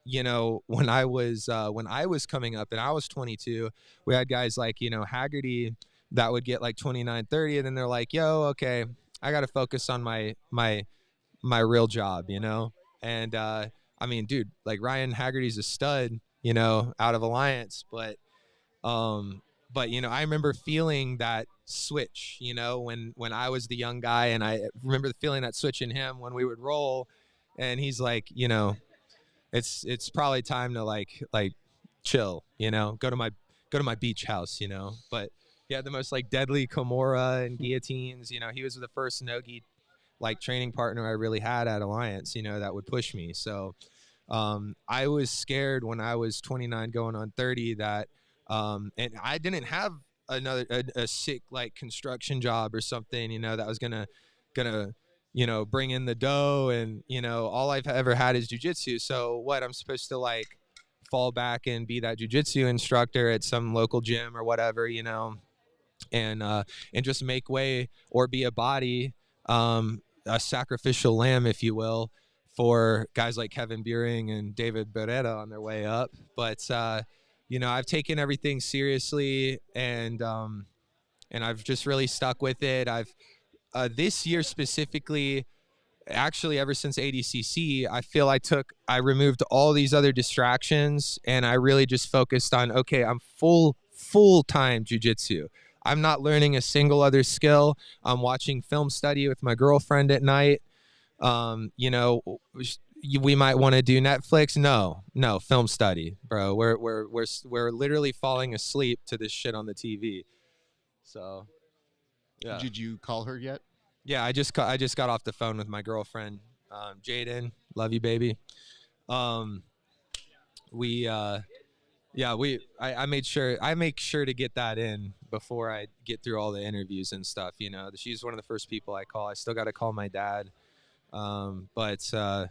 Speaker 4: you know, when I was coming up and I was 22, we had guys like, you know, Haggerty that would get like 29, 30, and then they're like, yo, okay, I got to focus on my real job, you know. And I mean, dude, like Ryan Haggerty's a stud, you know, out of Alliance, but you know, I remember feeling that switch, you know, when I was the young guy, and I remember feeling that switch in him when we would roll, and he's like, you know, it's probably time to like chill, you know, go to my beach house, you know. But he had the most like deadly Kimura and guillotines, you know. He was the first no-gi like training partner I really had at Alliance, you know, that would push me. So I was scared when I was 29 going on 30 that and I didn't have a sick like construction job or something, you know, that was gonna you know, bring in the dough, and you know, all I've ever had is jiu-jitsu. So what, I'm supposed to like fall back and be that jiu-jitsu instructor at some local gym or whatever, you know, and just make way or be a body, a sacrificial lamb, if you will, for guys like Kevin Beering and David Beretta on their way up. But you know, I've taken everything seriously, and I've just really stuck with it. I've this year specifically, actually ever since ADCC, I feel I removed all these other distractions, and I really just focused on, okay, I'm full-time jiu-jitsu. I'm not learning a single other skill. I'm watching film study with my girlfriend at night. You know, we might want to do Netflix. No, film study, bro. We're literally falling asleep to this shit on the TV. So, yeah.
Speaker 1: Did you call her yet?
Speaker 4: Yeah, I just got off the phone with my girlfriend, Jaden. Love you, baby. I make sure to get that in before I get through all the interviews and stuff. You know, she's one of the first people I call. I still got to call my dad, but I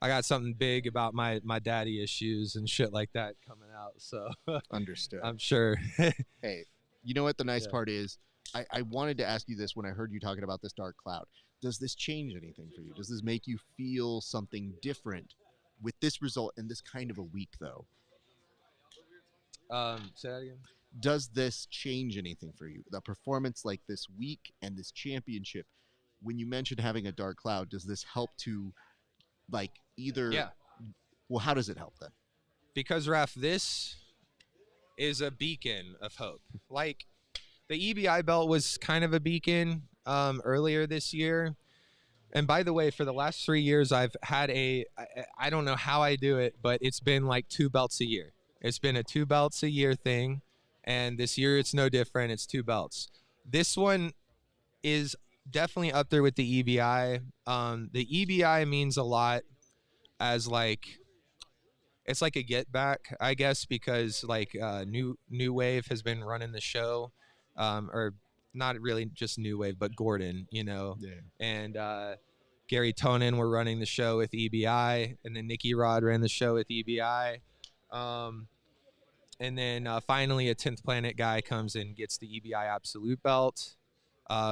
Speaker 4: got something big about my daddy issues and shit like that coming out. So
Speaker 1: Understood.
Speaker 4: I'm sure.
Speaker 1: Hey, you know what the nice part is? I wanted to ask you this when I heard you talking about this dark cloud. Does this change anything for you? Does this make you feel something different with this result in this kind of a week, though?
Speaker 4: Say that again.
Speaker 1: Does this change anything for you? The performance like this week and this championship, when you mentioned having a dark cloud, does this help to like either?
Speaker 4: Yeah.
Speaker 1: Well, how does it help then?
Speaker 4: Because, Raph, this is a beacon of hope. Like, the EBI belt was kind of a beacon earlier this year. And by the way, for the last 3 years, I've had I don't know how I do it, but it's been like 2 belts a year. It's been a 2 belts a year thing. And this year, it's no different. It's 2 belts. This one is definitely up there with the EBI. The EBI means a lot as like, it's like a get back, I guess, because like New Wave has been running the show, or not really just New Wave, but Gordon, you know, and Gary Tonin were running the show with EBI, and then Nicky Rod ran the show with EBI, And then finally a 10th Planet guy comes and gets the EBI Absolute belt.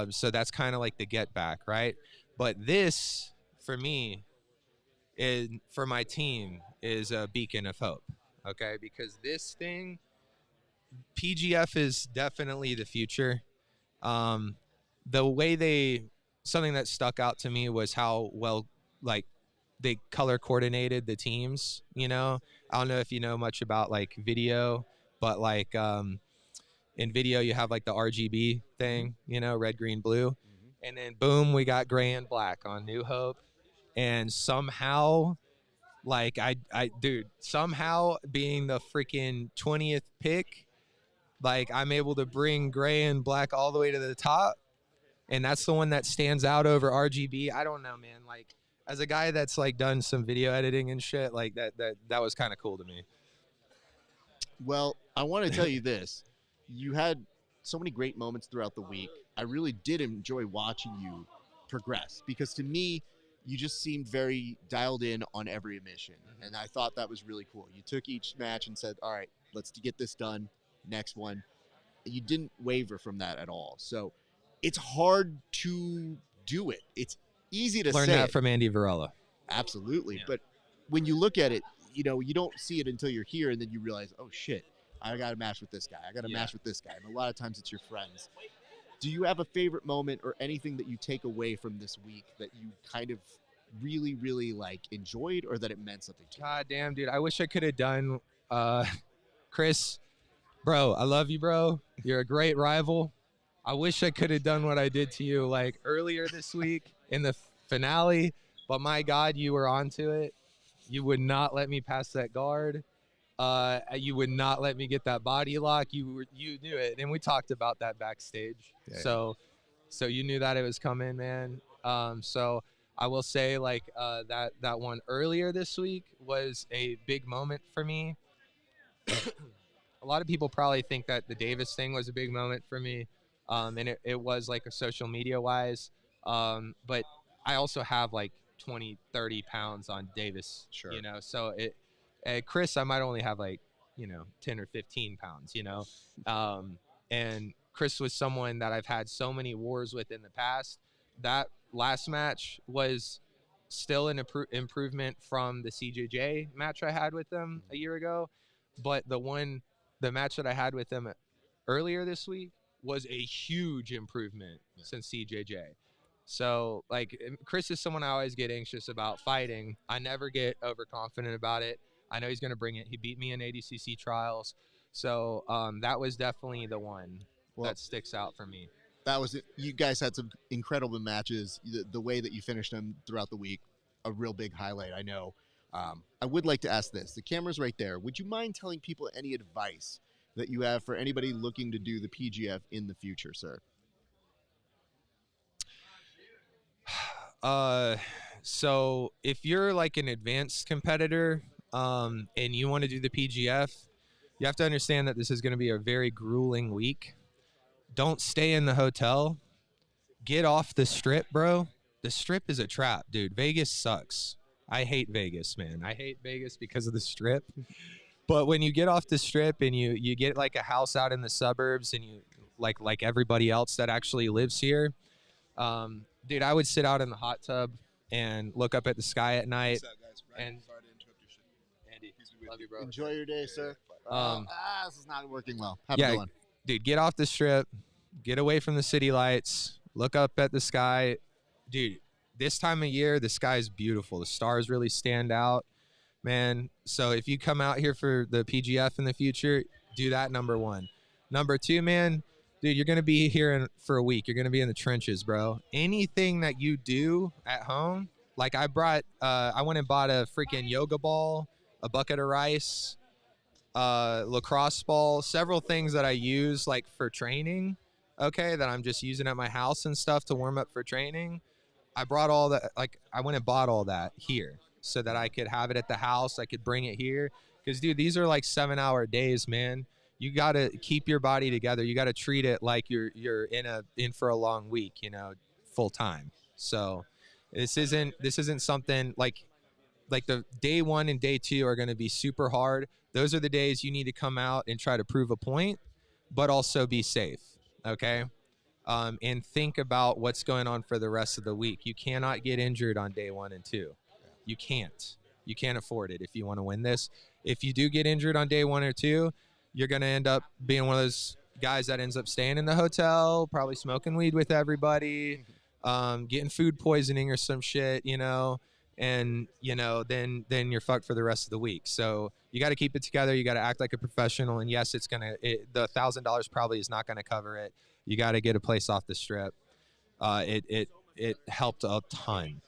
Speaker 4: So that's kind of like the get back, right? But this, for me, for my team, is a beacon of hope, okay? Because this thing, PGF is definitely the future. The way something that stuck out to me was how well, like, they color coordinated the teams, you know? I don't know if you know much about, like, video, but, like, in video you have, like, the RGB thing, you know, red, green, blue. And then, boom, we got gray and black on New Hope. And somehow, like, dude, somehow being the freaking 20th pick, like, I'm able to bring gray and black all the way to the top. And that's the one that stands out over RGB. I don't know, man. Like, as a guy that's, like, done some video editing and shit, like, that was kind of cool to me.
Speaker 1: Well, I want to tell you this. You had so many great moments throughout the week. I really did enjoy watching you progress because to me, you just seemed very dialed in on every mission. And I thought that was really cool. You took each match and said, all right, let's get this done. Next one. You didn't waver from that at all. So it's hard to do it. It's easy to
Speaker 4: learn
Speaker 1: say
Speaker 4: that from Andy Varela.
Speaker 1: Absolutely.
Speaker 4: Yeah.
Speaker 1: But when you look at it, you know, you don't see it until you're here and then you realize, oh shit, I got to match with this guy. I got to match with this guy. And a lot of times it's your friends. Do you have a favorite moment or anything that you take away from this week that you kind of really, really like enjoyed or that it meant something to you?
Speaker 4: God damn, dude. I wish I could have done, Chris, bro, I love you, bro. You're a great rival. I wish I could have done what I did to you like earlier this week in the finale, but my God, you were onto it. You would not let me pass that guard. You would not let me get that body lock. You knew it, and we talked about that backstage. Yeah. So you knew that it was coming, man. So I will say, like, that one earlier this week was a big moment for me. A lot of people probably think that the Davis thing was a big moment for me, and it was, like, a social media wise. But I also have like 20, 30 pounds on Davis, sure. You know, so Chris, I might only have like, you know, 10 or 15 pounds, you know, and Chris was someone that I've had so many wars with in the past. That last match was still an improvement from the CJJ match I had with him a year ago, but the match that I had with him earlier this week was a huge improvement since CJJ. So, like, Chris is someone I always get anxious about fighting. I never get overconfident about it. I know he's going to bring it. He beat me in ADCC trials. So that was definitely the one that sticks out for me.
Speaker 1: That was it. You guys had some incredible matches. The way that you finished them throughout the week, a real big highlight, I know. I would like to ask this. The camera's right there. Would you mind telling people any advice that you have for anybody looking to do the PGF in the future, sir?
Speaker 4: So if you're like an advanced competitor, and you want to do the PGF, you have to understand that this is going to be a very grueling week. Don't stay in the hotel. Get off the strip, bro. The strip is a trap, dude. Vegas sucks. I hate Vegas, man. I hate Vegas because of the strip. But when you get off the strip and you get like a house out in the suburbs and you like everybody else that actually lives here, dude, I would sit out in the hot tub and look up at the sky at night.
Speaker 5: What's up, guys? Ryan,
Speaker 4: and
Speaker 5: sorry to interrupt your shit.
Speaker 4: Andy, love you, bro.
Speaker 1: Enjoy your day, sir. This is not working well. Have a good one.
Speaker 4: Dude, get off the strip, get away from the city lights, look up at the sky. Dude, this time of year, the sky is beautiful. The stars really stand out, man. So if you come out here for the PGF in the future, do that, number one. Number two, man, dude, you're going to be here for a week. You're going to be in the trenches, bro. Anything that you do at home, like I went and bought a freaking yoga ball, a bucket of rice, lacrosse ball, several things that I use like for training, okay, that I'm just using at my house and stuff to warm up for training. I brought all that, like I went and bought all that here so that I could have it at the house. I could bring it here because, dude, these are like 7-hour days, man. You got to keep your body together. You got to treat it like you're in for a long week, you know, full time. So this isn't something like the day one and day two are going to be super hard, those are the days you need to come out and try to prove a point, but also be safe. Okay. And think about what's going on for the rest of the week. You cannot get injured on day 1 and 2. You can't. You can't afford it if you want to win this. If you do get injured on day 1 or 2, you're going to end up being one of those guys that ends up staying in the hotel, probably smoking weed with everybody, getting food poisoning or some shit, and then you're fucked for the rest of the week. So you got to keep it together. You got to act like a professional. And yes, the $1,000 probably is not going to cover it. You got to get a place off the strip. It helped a ton.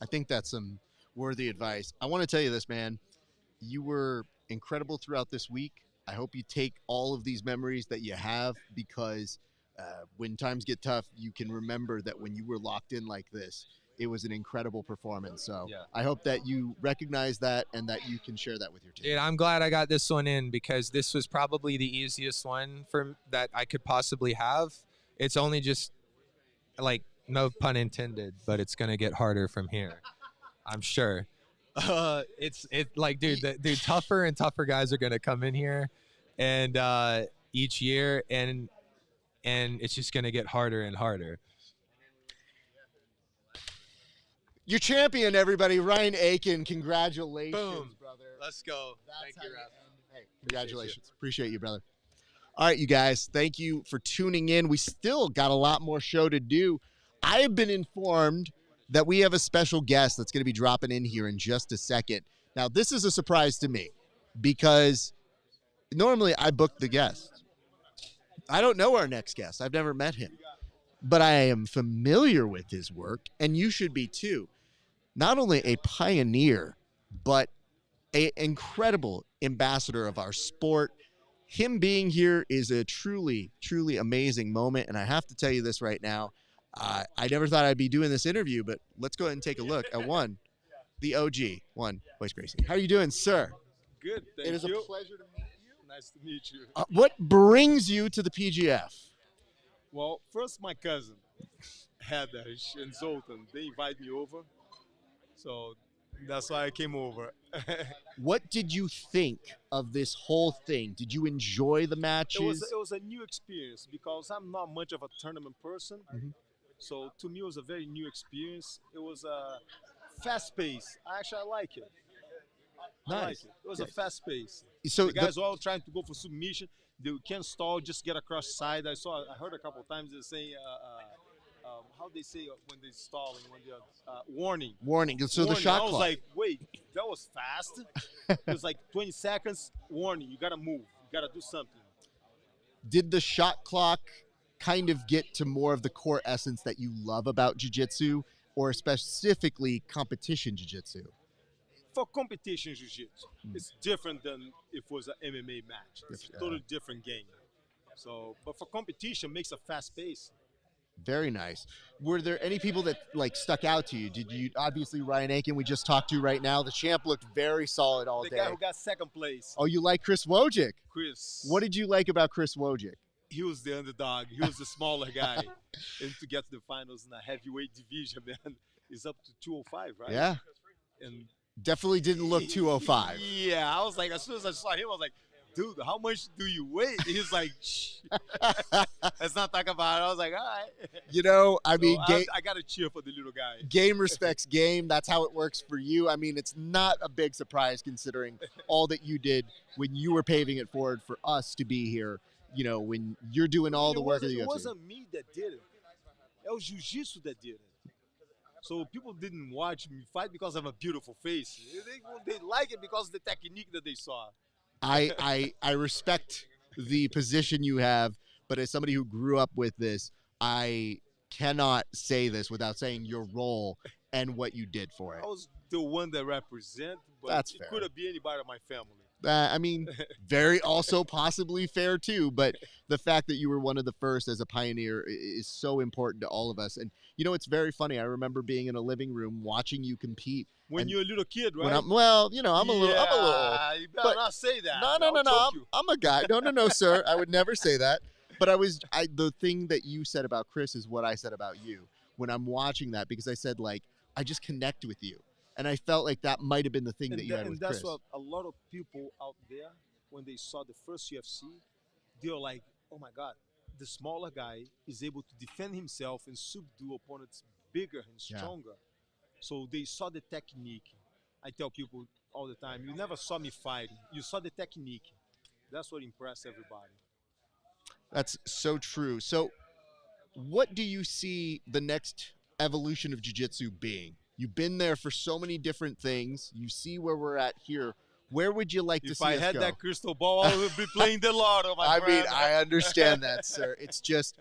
Speaker 1: I think that's some worthy advice. I want to tell you this, man. You were incredible throughout this week. I hope you take all of these memories that you have, because when times get tough, you can remember that when you were locked in like this, it was an incredible performance. So yeah. I hope that you recognize that and that you can share that with your team.
Speaker 4: Dude, I'm glad I got this one in, because this was probably the easiest one that I could possibly have. It's only just, like, no pun intended, but it's going to get harder from here, I'm sure. It's like, dude, tougher and tougher guys are going to come in here and each year, and it's just going to get harder and harder.
Speaker 1: Your champion, everybody, Ryan Aiken. Congratulations,
Speaker 4: Boom.
Speaker 1: brother.
Speaker 4: Let's go.
Speaker 1: That's
Speaker 4: Thank you, Raph.
Speaker 1: Hey, congratulations. Appreciate you, brother. All right, you guys, thank you for tuning in. We still got a lot more show to do. I have been informed that we have a special guest that's going to be dropping in here in just a second. Now, this is a surprise to me, because normally I book the guest. I don't know our next guest. I've never met him, but I am familiar with his work, and you should be too. Not only a pioneer, but an incredible ambassador of our sport. Him being here is a truly, truly amazing moment, and I have to tell you this right now. I never thought I'd be doing this interview, but let's go ahead and take a look at the OG, Royce Gracie. How are you doing, sir?
Speaker 6: Good, thank you.
Speaker 1: It is a pleasure to meet you.
Speaker 6: Nice to meet you.
Speaker 1: What brings you to the PGF?
Speaker 6: Well, first my cousin, Heather and Zoltan, they invited me over, so that's why I came over.
Speaker 1: What did you think of this whole thing? Did you enjoy the matches?
Speaker 6: It was a new experience, because I'm not much of a tournament person.
Speaker 1: Mm-hmm.
Speaker 6: So to me, it was a very new experience. It was a fast pace. I like it.
Speaker 1: Nice.
Speaker 6: I like it. It was a fast pace.
Speaker 1: So
Speaker 6: the guys were all trying to go for submission. They can't stall, just get across side. I heard a couple of times they're saying, how they say when they're stalling, when they're warning.
Speaker 1: Warning. So
Speaker 6: warning.
Speaker 1: The shot clock.
Speaker 6: I was like, wait, that was fast. It was like 20 seconds. Warning. You gotta move. You gotta do something.
Speaker 1: Did the shot clock kind of get to more of the core essence that you love about jiu-jitsu, or specifically competition jiu-jitsu?
Speaker 6: For competition jiu-jitsu, it's different than if it was an MMA match. It's a totally different game. So, but for competition, makes a fast pace.
Speaker 1: Very nice. Were there any people that stuck out to you? Did you, obviously Ryan Aiken we just talked to right now. The champ looked very solid all day.
Speaker 6: The guy who got second place.
Speaker 1: Oh, you like Chris Wojcik?
Speaker 6: Chris.
Speaker 1: What did you like about Chris Wojcik?
Speaker 6: He was the underdog. He was the smaller guy. And to get to the finals in the heavyweight division, man, is up to 205, right?
Speaker 1: Yeah.
Speaker 6: And
Speaker 1: definitely didn't look 205.
Speaker 6: Yeah, I was like, as soon as I saw him, I was like, dude, how much do you weigh? He's like, shh. Let's not talk about it. I was like, all right.
Speaker 1: I mean,
Speaker 6: I got to cheer for the little guy.
Speaker 1: Game respects game. That's how it works for you. I mean, it's not a big surprise considering all that you did when you were paving it forward for us to be here. When you're doing all the work of the UFC.
Speaker 6: It wasn't me that did it. It was jiu-jitsu that did it. So people didn't watch me fight because I have a beautiful face. They like it because of the technique that they saw.
Speaker 1: I respect the position you have, but as somebody who grew up with this, I cannot say this without saying your role and what you did for it.
Speaker 6: I was the one that represent, but
Speaker 1: That's
Speaker 6: it
Speaker 1: fair.
Speaker 6: could have been anybody in my family.
Speaker 1: I mean, very also possibly fair too, but the fact that you were one of the first as a pioneer is so important to all of us. And it's very funny. I remember being in a living room watching you compete.
Speaker 6: When you're a little kid, right?
Speaker 1: I'm a little.
Speaker 6: You better not say that.
Speaker 1: No. I'm a guy. No, sir. I would never say that. But the thing that you said about Chris is what I said about you when I'm watching that, because I said, I just connect with you. And I felt like that might have been the thing
Speaker 6: And,
Speaker 1: that you had with
Speaker 6: that's
Speaker 1: Chris.
Speaker 6: what a lot of people out there, when they saw the first UFC, they're like, oh my God, the smaller guy is able to defend himself and subdue opponents bigger and
Speaker 1: Yeah.
Speaker 6: stronger. So they saw the technique. I tell people all the time, you never saw me fighting. You saw the technique. That's what impressed everybody.
Speaker 1: That's so true. So what do you see the next evolution of jiu-jitsu being? You've been there for so many different things. You see where we're at here. Where would you like to
Speaker 6: If
Speaker 1: see
Speaker 6: I
Speaker 1: us
Speaker 6: had
Speaker 1: go?
Speaker 6: that crystal ball, I would be playing the lotto, my
Speaker 1: I mean,
Speaker 6: friend.
Speaker 1: I understand that, sir. It's just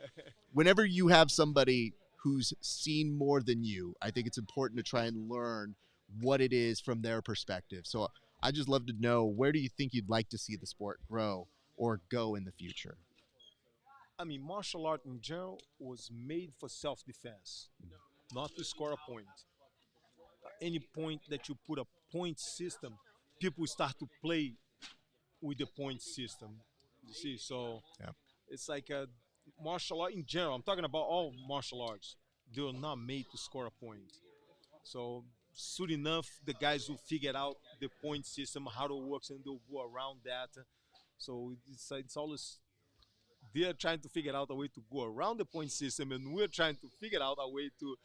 Speaker 1: whenever you have somebody who's seen more than you, I think it's important to try and learn what it is from their perspective. So I just love to know, where do you think you'd like to see the sport grow or go in the future?
Speaker 6: I mean, martial art in general was made for self-defense, not to score a point. Any point that you put a point system, people start to play with the point system. You see, so
Speaker 1: Yeah.
Speaker 6: it's like a martial art in general. I'm talking about all martial arts. They're not made to score a point. So soon enough, the guys will figure out the point system, how it works, and they'll go around that. So it's always they're trying to figure out a way to go around the point system, and we're trying to figure out a way to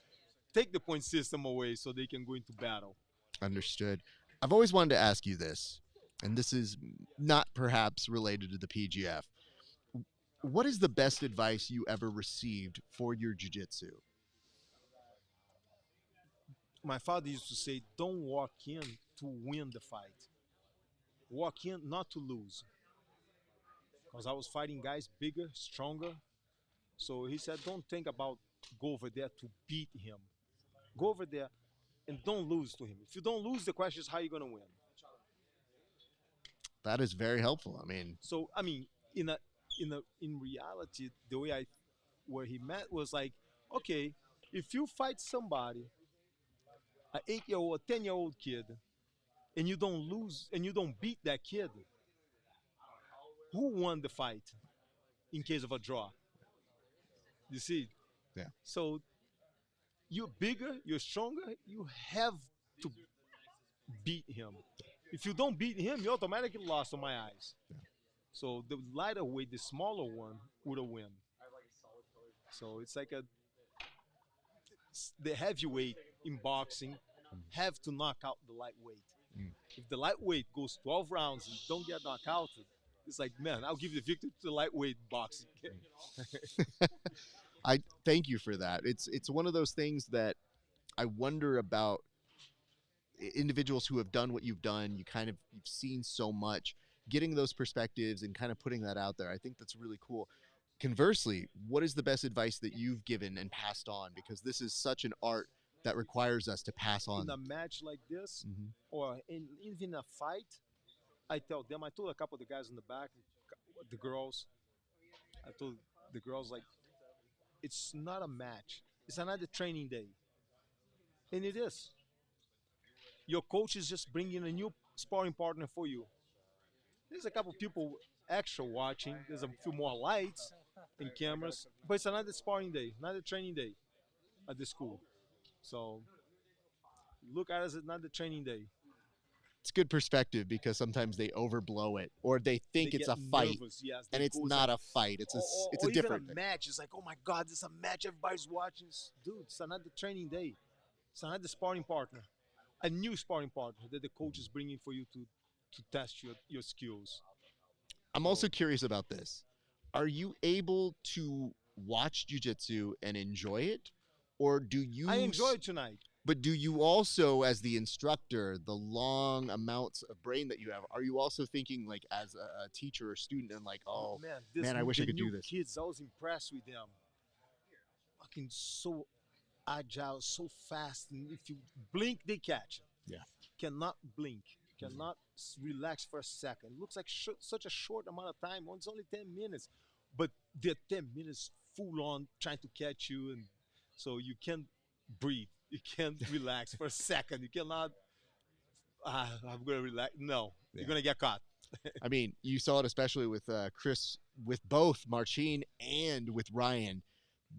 Speaker 6: take the point system away so they can go into battle.
Speaker 1: Understood. I've always wanted to ask you this, and this is not perhaps related to the PGF. What is the best advice you ever received for your jiu-jitsu?
Speaker 6: My father used to say, don't walk in to win the fight. Walk in not to lose. Because I was fighting guys bigger, stronger. So he said, don't think about go over there to beat him. Go over there and don't lose to him. If you don't lose, the question is how you're going to win.
Speaker 1: That is very helpful. I mean,
Speaker 6: So I mean, in reality, the way where he met was like, okay, if you fight somebody, an 8-year-old, a 10-year-old kid, and you don't lose and you don't beat that kid, who won the fight in case of a draw? You see?
Speaker 1: Yeah.
Speaker 6: So you're bigger, you're stronger, you have to beat him. If you don't beat him, you automatically lost on my eyes.
Speaker 1: Yeah.
Speaker 6: So the lighter weight, the smaller one, would have win. So it's like the heavyweight in boxing have to knock out the lightweight.
Speaker 1: Mm.
Speaker 6: If the lightweight goes 12 rounds and don't get knocked out, it's like, man, I'll give the victory to the lightweight boxing.
Speaker 1: I thank you for that. It's one of those things that I wonder about individuals who have done what you've done. You've seen so much, getting those perspectives and kind of putting that out there. I think that's really cool. Conversely, what is the best advice that you've given and passed on? Because this is such an art that requires us to pass on.
Speaker 6: In a match like this,
Speaker 1: Mhm.
Speaker 6: or even a fight, I tell them, I told a couple of the guys in the back, the girls, I told the girls, like, it's not a match. It's another training day. And it is. Your coach is just bringing a new sparring partner for you. There's a couple people extra watching. There's a few more lights and cameras. But it's another sparring day, another training day at the school. So look at it as another training day.
Speaker 1: It's good perspective, because sometimes they overblow it, or they think
Speaker 6: They
Speaker 1: it's
Speaker 6: get
Speaker 1: a fight,
Speaker 6: nervous, yes,
Speaker 1: and
Speaker 6: they
Speaker 1: it's
Speaker 6: go
Speaker 1: not
Speaker 6: like-
Speaker 1: a fight. It's
Speaker 6: or
Speaker 1: a
Speaker 6: even
Speaker 1: different
Speaker 6: a
Speaker 1: thing.
Speaker 6: match. It's like, oh my God, this is a match. Everybody's watching. Dude, it's another training day. It's another sparring partner, a new sparring partner that the coach is bringing for you to test your skills.
Speaker 1: I'm also curious about this. Are you able to watch jiu-jitsu and enjoy it, or do you?
Speaker 6: I enjoy it tonight.
Speaker 1: But do you also, as the instructor, the long amounts of brain that you have, are you also thinking, like, as a teacher or student, and like, oh man, I wish I
Speaker 6: the
Speaker 1: could do
Speaker 6: new
Speaker 1: this?
Speaker 6: Kids, I was impressed with them. Fucking so agile, so fast, and if you blink, they catch it.
Speaker 1: Yeah.
Speaker 6: Cannot blink. Cannot relax for a second. Looks like such a short amount of time. It's only 10 minutes, but they're 10 minutes full on trying to catch you, and so you can't breathe. You can't relax for a second. You cannot. I'm gonna relax. No,
Speaker 1: Yeah.
Speaker 6: you're gonna get caught.
Speaker 1: I mean, you saw it especially with Chris, with both Marcin and with Ryan,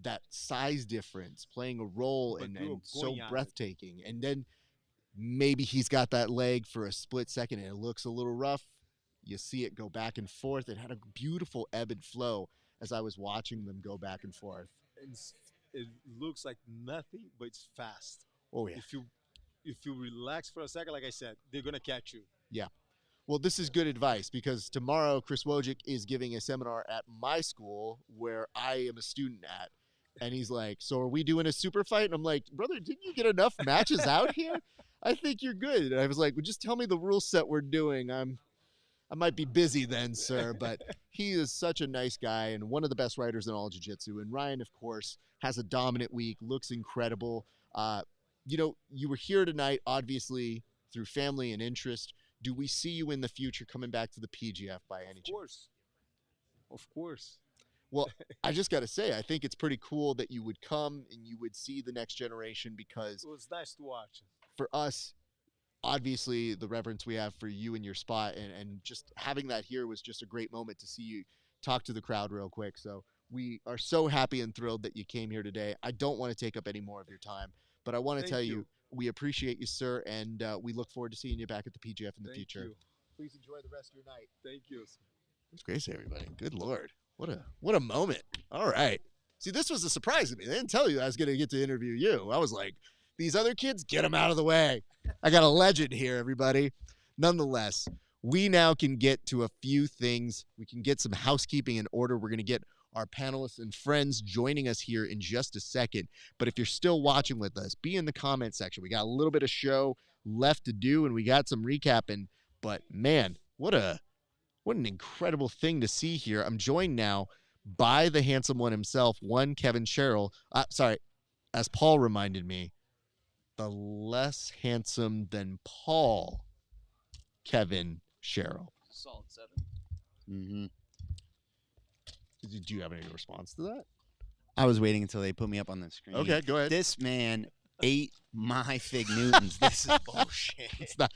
Speaker 1: that size difference playing a role
Speaker 6: But
Speaker 1: and
Speaker 6: they were
Speaker 1: so
Speaker 6: going at it.
Speaker 1: breathtaking. And then Maybe he's got that leg for a split second and it looks a little rough. You see it go back and forth. It had a beautiful ebb and flow as I was watching them go back and forth.
Speaker 6: It looks like nothing, but it's fast.
Speaker 1: Oh, yeah.
Speaker 6: If you relax for a second, like I said, they're gonna catch you.
Speaker 1: Yeah. Well, this is good advice because tomorrow Chris Wojcik is giving a seminar at my school where I am a student at. And he's like, so are we doing a super fight? And I'm like, brother, didn't you get enough matches out here? I think you're good. And I was like, well, just tell me the rule set we're doing. I might be busy then, sir. But he is such a nice guy and one of the best writers in all of jiu-jitsu. And Ryan, of course, has a dominant week, looks incredible. You were here tonight, obviously, through family and interest. Do we see you in the future coming back to the PGF by any chance?
Speaker 6: Of course.
Speaker 1: Well, I just got to say, I think it's pretty cool that you would come and you would see the next generation because
Speaker 6: it was nice to watch.
Speaker 1: For us, obviously, the reverence we have for you and your spot and just having that here was just a great moment to see you talk to the crowd real quick. So we are so happy and thrilled that you came here today. I don't want to take up any more of your time, but I want to tell you, we appreciate you, sir, and we look forward to seeing you back at the PGF in the future.
Speaker 6: Thank you.
Speaker 1: Please enjoy the rest of your night.
Speaker 6: Thank you.
Speaker 1: It's great to see everybody. Good Lord. What a moment. All right. See, this was a surprise to me. They didn't tell you I was going to get to interview you. I was like, these other kids, get them out of the way. I got a legend here, everybody. Nonetheless, we now can get to a few things. We can get some housekeeping in order. We're going to get our panelists and friends joining us here in just a second. But if you're still watching with us, be in the comment section. We got a little bit of show left to do, and we got some recapping. But, man, what an incredible thing to see here. I'm joined now by the handsome one himself, one Kevin Sherrill. As Paul reminded me, the less handsome than Paul, Kevin Sherrill.
Speaker 7: Solid 7.
Speaker 3: Mm-hmm.
Speaker 1: Did you have any response to that?
Speaker 8: I was waiting until they put me up on the screen.
Speaker 1: Okay, go ahead.
Speaker 8: This man ate my fig Newtons. This is bullshit.
Speaker 1: It's not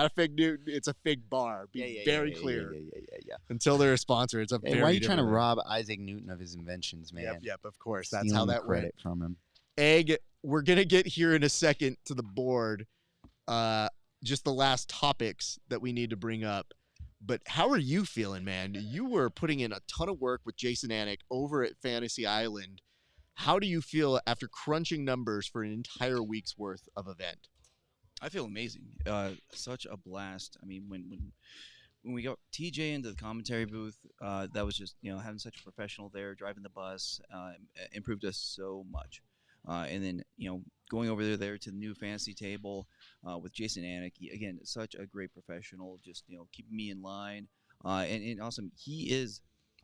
Speaker 1: a fig Newton. It's a fig bar. Be very clear.
Speaker 8: Yeah.
Speaker 1: Until they're a sponsor, it's a
Speaker 8: Hey,
Speaker 1: very
Speaker 8: why are you trying to
Speaker 1: different-
Speaker 8: rob Isaac Newton of his inventions, man?
Speaker 1: Yep, of course. That's
Speaker 8: Stealing
Speaker 1: how
Speaker 8: the
Speaker 1: that
Speaker 8: credit
Speaker 1: went.
Speaker 8: from him.
Speaker 1: Egg, we're going to get here in a second to the board. Just the last topics that we need to bring up. But how are you feeling, man? You were putting in a ton of work with Jason Anik over at Fantasy Island. How do you feel after crunching numbers for an entire week's worth of event?
Speaker 7: I feel amazing. Such a blast. I mean, when we got TJ into the commentary booth, that was just, having such a professional there, driving the bus, improved us so much. And then, going over there to the new fantasy table with Jason Anik, again, such a great professional, just, keeping me in line. And awesome.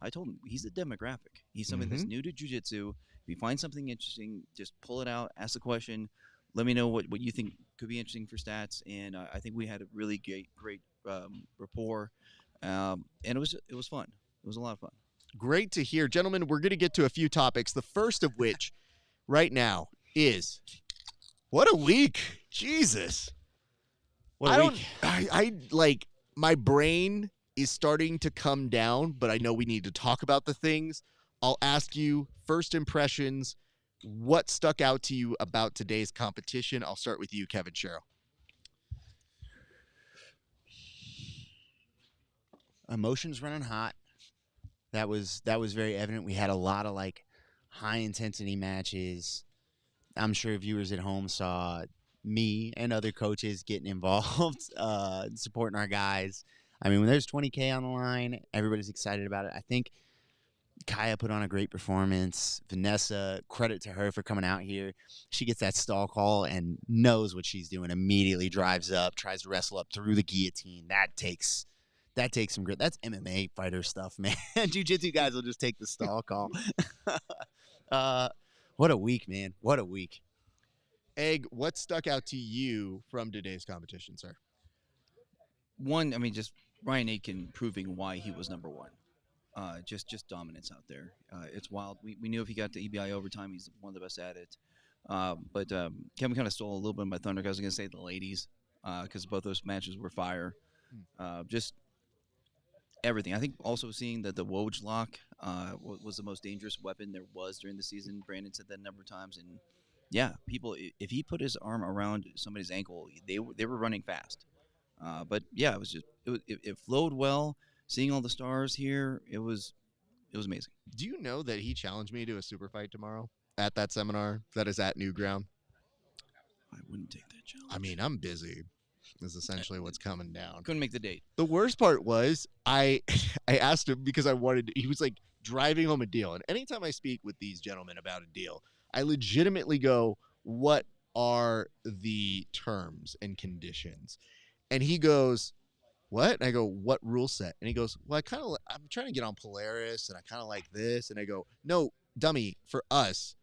Speaker 7: I told him, he's a demographic. He's somebody that's new to jiu-jitsu. If you find something interesting, just pull it out, ask the question, let me know what you think could be interesting for stats. And I think we had a really great rapport. And it was fun. It was a lot of fun.
Speaker 1: Great to hear. Gentlemen, we're going to get to a few topics. The first of which right now is, what a week. Jesus.
Speaker 8: What a week.
Speaker 1: I my brain is starting to come down, but I know we need to talk about the things. I'll ask you first impressions. What stuck out to you about today's competition? I'll start with you, Kevin Sherrill.
Speaker 8: Emotions running hot. That was very evident. We had a lot of high intensity matches. I'm sure viewers at home saw me and other coaches getting involved, supporting our guys. I mean, when there's 20K on the line, everybody's excited about it. I think Kaya put on a great performance. Vanessa, credit to her for coming out here. She gets that stall call and knows what she's doing. Immediately drives up, tries to wrestle up through the guillotine. That takes some grit. That's MMA fighter stuff, man. Jiu-jitsu guys will just take the stall call. What a week, man. What a week.
Speaker 1: Egg, what stuck out to you from today's competition, sir?
Speaker 7: One, just Ryan Aitken proving why he was number one. Just dominance out there. It's wild. We knew if he got to EBI overtime, he's one of the best at it. But Kevin kind of stole a little bit of my thunder. I was going to say the ladies, because both those matches were fire. Just everything. I think also seeing that the Woj lock was the most dangerous weapon there was during the season. Brandon said that a number of times, and yeah, people, if he put his arm around somebody's ankle, they were running fast. But yeah, it flowed well. Seeing all the stars here, it was amazing.
Speaker 1: Do you know that he challenged me to a super fight tomorrow at that seminar that is at Newground?
Speaker 7: I wouldn't take that challenge.
Speaker 1: I mean, I'm busy. Is essentially what's coming down.
Speaker 7: Couldn't make the date.
Speaker 1: The worst part was I asked him because he was like driving home a deal. And anytime I speak with these gentlemen about a deal, I legitimately go, what are the terms and conditions? And he goes, what? And I go, what rule set? And he goes, well, I'm trying to get on Polaris and I kind of like this. And I go, no, dummy, for us.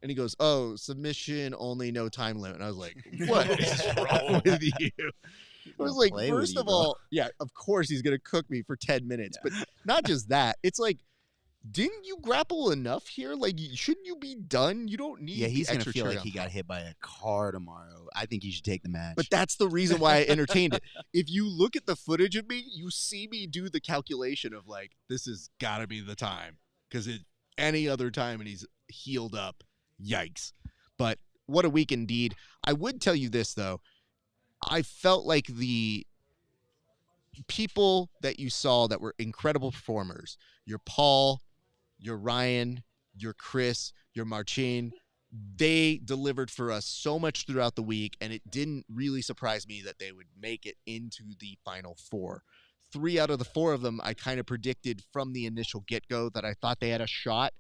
Speaker 1: And he goes, oh, submission only, no time limit. And I was like, what is wrong with you? I was like, first of all, yeah, of course he's going to cook me for 10 minutes. But not just that. It's like, didn't you grapple enough here? Like, shouldn't you be done? You don't need.
Speaker 8: Yeah, he's
Speaker 1: going to
Speaker 8: feel like he got hit by a car tomorrow. I think he should take the match.
Speaker 1: But that's the reason why I entertained it. If you look at the footage of me, you see me do the calculation of like, this has got to be the time. Because any other time and he's healed up, yikes. But what a week indeed. I would tell you this, though. I felt like the people that you saw that were incredible performers, your Paul, your Ryan, your Chris, your Marcin, they delivered for us so much throughout the week, and it didn't really surprise me that they would make it into the Final Four. 3 out of the 4 of them I kind of predicted from the initial get-go that I thought they had a shot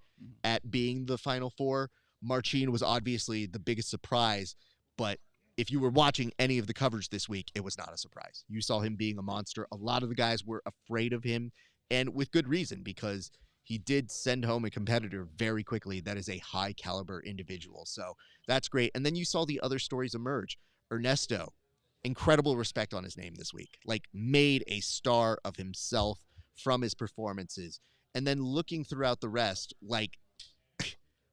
Speaker 1: at being the Final Four. Marcin was obviously the biggest surprise, but if you were watching any of the coverage this week, it was not a surprise. You saw him being a monster. A lot of the guys were afraid of him, and with good reason, because he did send home a competitor very quickly that is a high-caliber individual. So that's great. And then you saw the other stories emerge. Ernesto, incredible respect on his name this week. Like, made a star of himself from his performances. And then looking throughout the rest, like,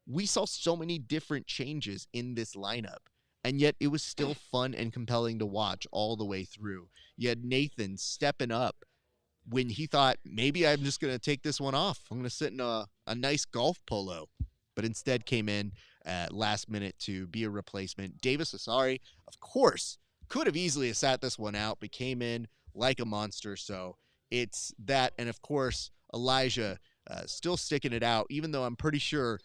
Speaker 1: we saw so many different changes in this lineup. And yet it was still fun and compelling to watch all the way through. You had Nathan stepping up when he thought, maybe I'm just going to take this one off. I'm going to sit in a nice golf polo. But instead came in at last minute to be a replacement. Davis Asari, of course, could have easily sat this one out, but came in like a monster. So it's that. And, of course, Elijah still sticking it out, even though I'm pretty sure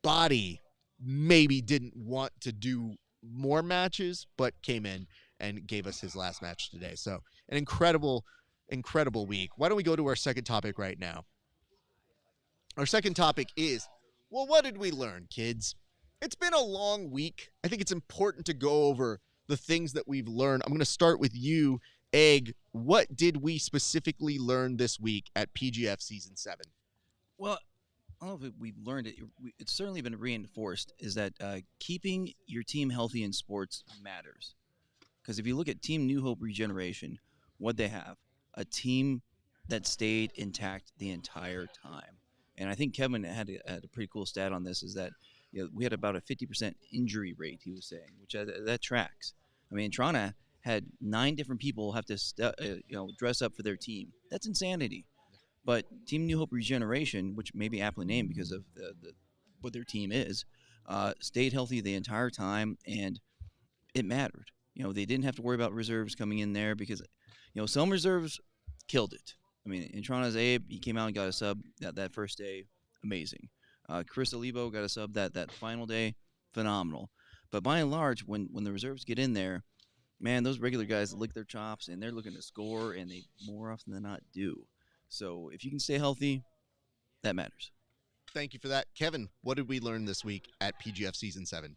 Speaker 1: Body maybe didn't want to do more matches, but came in and gave us his last match today. So an incredible week. Why don't we go to our second topic right now? Our second topic is, well, what did we learn, kids? It's been a long week. I think it's important to go over the things that we've learned. I'm going to start with you, Egg. What did we specifically learn this week at PGF Season 7?
Speaker 7: Well, I don't know if we've learned it. It's certainly been reinforced, is that keeping your team healthy in sports matters. Because if you look at Team New Hope Regeneration, what they have, a team that stayed intact the entire time. And I think Kevin had a pretty cool stat on this, is that we had about a 50% injury rate, he was saying, which that tracks. I mean, Toronto had 9 different people have to dress up for their team. That's insanity. But Team New Hope Regeneration, which may be aptly named because of what their team is, stayed healthy the entire time, and it mattered. They didn't have to worry about reserves coming in there because, some reserves killed it. I mean, in Toronto's Abe, he came out and got a sub that first day, amazing. Chris Olivo got a sub that final day, phenomenal. But by and large, when the reserves get in there, man, those regular guys lick their chops, and they're looking to score, and they more often than not do. So if you can stay healthy, that matters.
Speaker 1: Thank you for that. Kevin, what did we learn this week at PGF Season 7?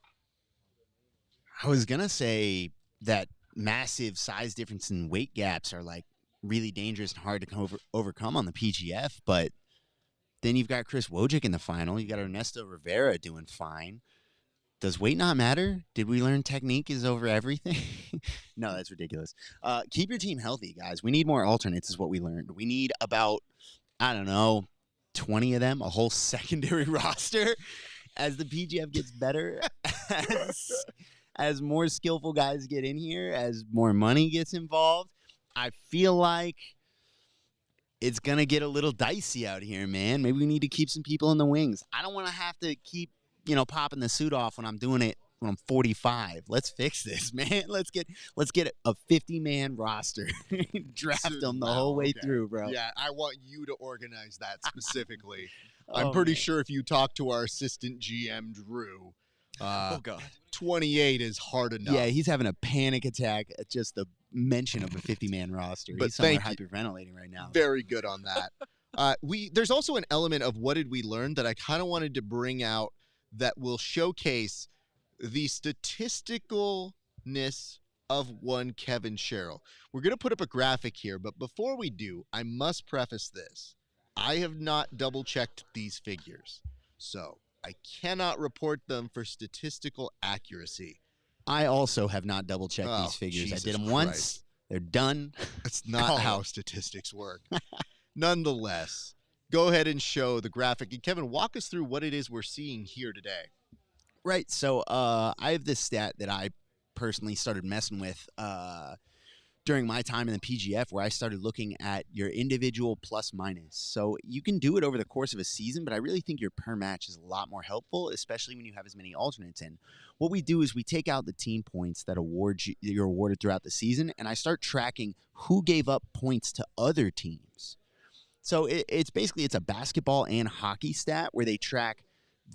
Speaker 8: I was going to say that massive size difference in weight gaps are like really dangerous and hard to overcome on the PGF. But then you've got Chris Wojcik in the final. You got Ernesto Rivera doing fine. Does weight not matter? Did we learn technique is over everything? No, that's ridiculous. Keep your team healthy, guys. We need more alternates is what we learned. We need about, 20 of them, a whole secondary roster as the PGF gets better, as more skillful guys get in here, as more money gets involved. I feel like it's going to get a little dicey out here, man. Maybe we need to keep some people in the wings. I don't want to have to keep popping the suit off when I'm doing it when I'm 45. Let's fix this, man. Let's get a 50-man roster. Draft them the whole way through, bro.
Speaker 1: Yeah, I want you to organize that specifically.
Speaker 8: Oh,
Speaker 1: I'm pretty
Speaker 8: man.
Speaker 1: sure if you talk to our assistant GM, Drew,
Speaker 7: Oh God.
Speaker 1: 28 is hard enough.
Speaker 8: Yeah, he's having a panic attack at just the mention of a 50-man roster.
Speaker 1: But
Speaker 8: He's somewhere
Speaker 1: thank
Speaker 8: hyperventilating right now.
Speaker 1: Very good on that. There's also an element of what did we learn that I kind of wanted to bring out that will showcase the statisticalness of one Kevin Sherrill. We're going to put up a graphic here, but before we do, I must preface this. I have not double-checked these figures, so I cannot report them for statistical accuracy.
Speaker 8: I also have not double-checked
Speaker 1: Oh,
Speaker 8: these figures.
Speaker 1: Jesus
Speaker 8: I did them
Speaker 1: Christ.
Speaker 8: once. They're done.
Speaker 1: That's not how statistics work. Nonetheless, go ahead and show the graphic. And Kevin, walk us through what it is we're seeing here today.
Speaker 8: Right. So I have this stat that I personally started messing with during my time in the PGF, where I started looking at your individual plus minus. So you can do it over the course of a season, but I really think your per match is a lot more helpful, especially when you have as many alternates in. What we do is we take out the team points that you're awarded throughout the season, and I start tracking who gave up points to other teams. So it's a basketball and hockey stat where they track